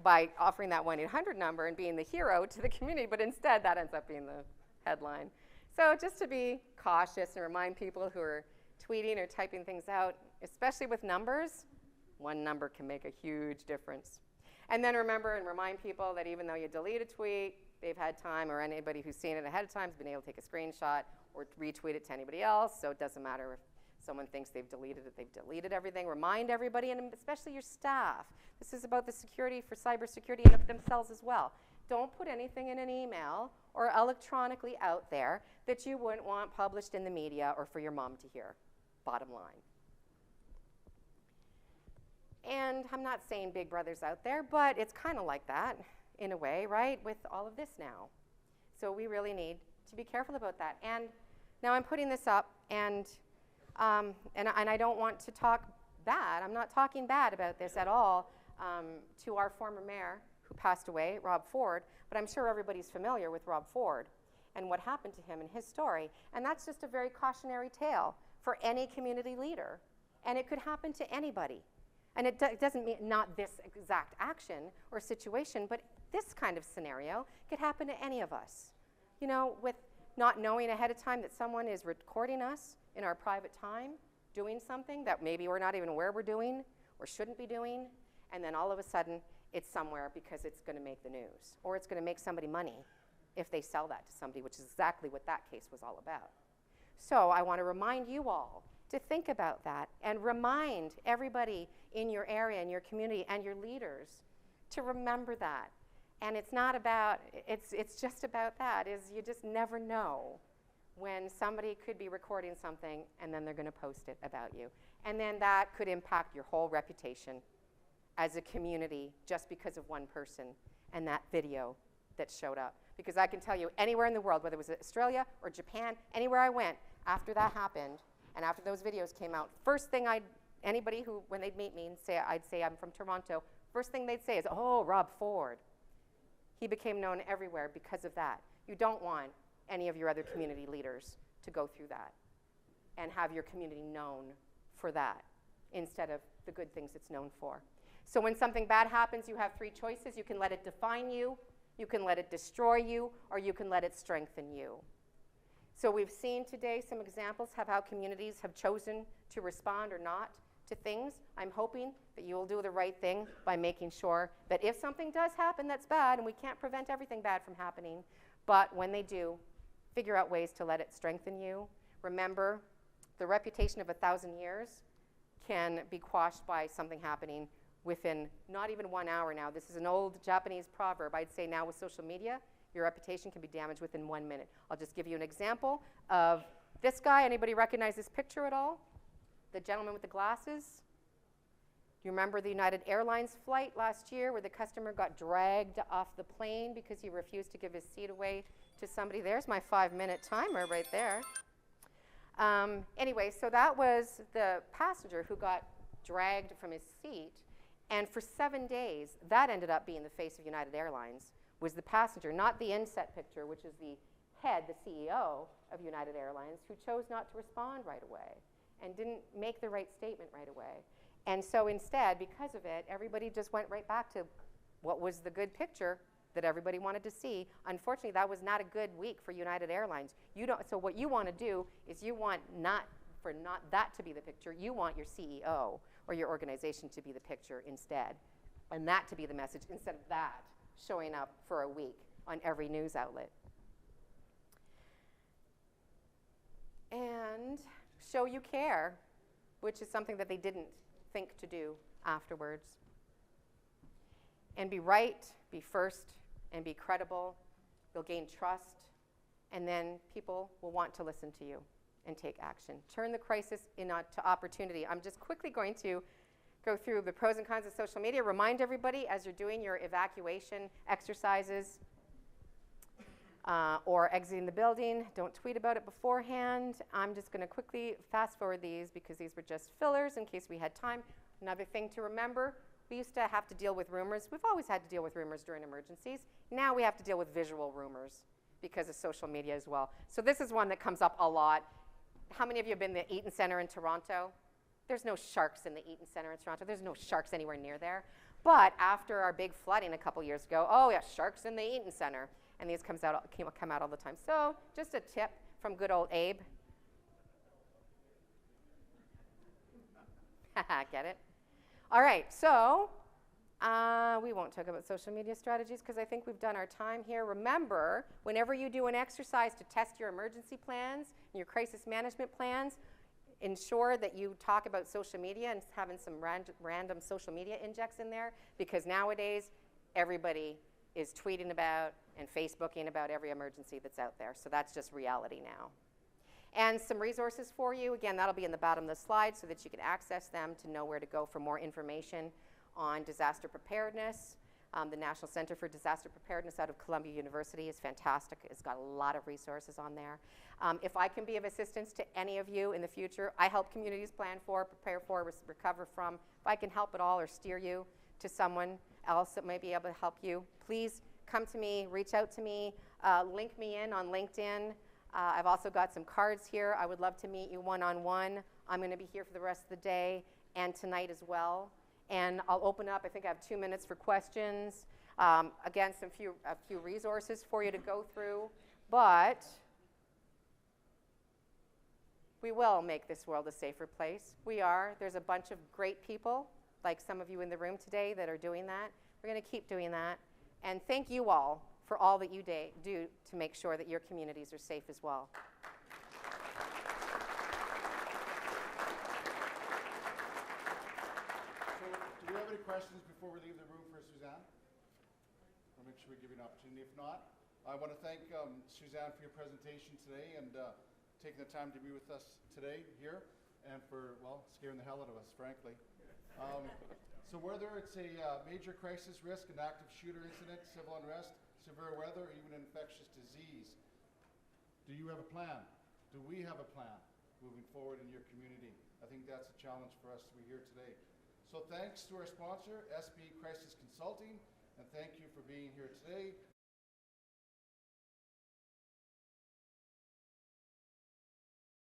by offering that 1-800 number and being the hero to the community, but instead that ends up being the headline. So just to be cautious and remind people who are tweeting or typing things out, especially with numbers, one number can make a huge difference. And then remember and remind people that even though you delete a tweet, they've had time, or anybody who's seen it ahead of time has been able to take a screenshot or retweet it to anybody else, so it doesn't matter if someone thinks they've deleted it, they've deleted everything. Remind everybody, and especially your staff. This is about the security for cybersecurity and of themselves as well. Don't put anything in an email or electronically out there that you wouldn't want published in the media or for your mom to hear, bottom line. And I'm not saying Big Brother's out there, but it's kind of like that in a way, right, with all of this now. So we really need to be careful about that. And now I'm putting this up, and I don't want to talk bad. I'm not talking bad about this at all to our former mayor who passed away, Rob Ford, but I'm sure everybody's familiar with Rob Ford and what happened to him and his story. And that's just a very cautionary tale for any community leader. And it could happen to anybody. And it doesn't mean not this exact action or situation, but this kind of scenario could happen to any of us. You know, with not knowing ahead of time that someone is recording us in our private time, doing something that maybe we're not even aware we're doing or shouldn't be doing, and then all of a sudden it's somewhere because it's going to make the news, or it's going to make somebody money if they sell that to somebody, which is exactly what that case was all about. So I want to remind you all to think about that, and remind everybody in your area, in your community, and your leaders to remember that. And it's not about, it's just about that, is you just never know when somebody could be recording something and then they're going to post it about you. And then that could impact your whole reputation as a community just because of one person and that video that showed up. Because I can tell you, anywhere in the world, whether it was Australia or Japan, anywhere I went, after that happened, and after those videos came out, first thing anybody who, when they'd meet me and say, I'd say I'm from Toronto, first thing they'd say is, oh, Rob Ford. He became known everywhere because of that. You don't want any of your other community leaders to go through that and have your community known for that instead of the good things it's known for. So when something bad happens, you have three choices. You can let it define you, you can let it destroy you, or you can let it strengthen you. So we've seen today some examples of how communities have chosen to respond or not to things. I'm hoping that you will do the right thing by making sure that if something does happen that's bad, and we can't prevent everything bad from happening, but when they do, figure out ways to let it strengthen you. Remember, the reputation of 1,000 years can be quashed by something happening within not even 1 hour now. This is an old Japanese proverb. I'd say now with social media, your reputation can be damaged within 1 minute. I'll just give you an example of this guy. Anybody recognize this picture at all? The gentleman with the glasses? Do you remember the United Airlines flight last year where the customer got dragged off the plane because he refused to give his seat away to somebody? There's my 5-minute timer right there. Anyway, so that was the passenger who got dragged from his seat, and for 7 days, that ended up being the face of United Airlines, was the passenger, not the inset picture, which is the head, the CEO of United Airlines, who chose not to respond right away and didn't make the right statement right away. And so instead, because of it, everybody just went right back to what was the good picture that everybody wanted to see. Unfortunately, that was not a good week for United Airlines. So what you want to do is you want not that to be the picture. You want your CEO or your organization to be the picture instead, and that to be the message instead of that showing up for a week on every news outlet. And show you care, which is something that they didn't think to do afterwards. And be right, be first, and be credible. You'll gain trust, and then people will want to listen to you and take action. Turn the crisis into opportunity. I'm just quickly going to go through the pros and cons of social media. Remind everybody as you're doing your evacuation exercises or exiting the building, don't tweet about it beforehand. I'm just going to quickly fast forward these because these were just fillers in case we had time. Another thing to remember, we used to have to deal with rumors. We've always had to deal with rumors during emergencies. Now we have to deal with visual rumors because of social media as well. So this is one that comes up a lot. How many of you have been to the Eaton Centre in Toronto? There's no sharks in the Eaton Centre in Toronto. There's no sharks anywhere near there. But after our big flooding a couple years ago, oh yeah, sharks in the Eaton Centre. And these come out all the time. So just a tip from good old Abe. Get it? All right, so we won't talk about social media strategies because I think we've done our time here. Remember, whenever you do an exercise to test your emergency plans and your crisis management plans, ensure that you talk about social media and having some random social media injects in there, because nowadays everybody is tweeting about and Facebooking about every emergency that's out there. So that's just reality now. And some resources for you. Again, that'll be in the bottom of the slide so that you can access them to know where to go for more information on disaster preparedness. The National Center for Disaster Preparedness out of Columbia University is fantastic. It's got a lot of resources on there. If I can be of assistance to any of you in the future, I help communities plan for, prepare for, recover from. If I can help at all or steer you to someone else that may be able to help you, please come to me, reach out to me, link me in on LinkedIn. I've also got some cards here. I would love to meet you one-on-one. I'm going to be here for the rest of the day and tonight as well. And I'll open up, I think I have 2 minutes for questions. Again, a few resources for you to go through. But we will make this world a safer place. We are. There's a bunch of great people, like some of you in the room today, that are doing that. We're going to keep doing that. And thank you all for all that you do to make sure that your communities are safe as well. Do we have any questions before we leave the room for Suzanne? I'll make sure we give you an opportunity. If not, I want to thank Suzanne for your presentation today and taking the time to be with us today here and for, well, scaring the hell out of us, frankly. So whether it's a major crisis risk, an active shooter incident, civil unrest, severe weather, or even an infectious disease, do you have a plan? Do we have a plan moving forward in your community? I think that's a challenge for us to be here today. So thanks to our sponsor, SB Crisis Consulting, and thank you for being here today.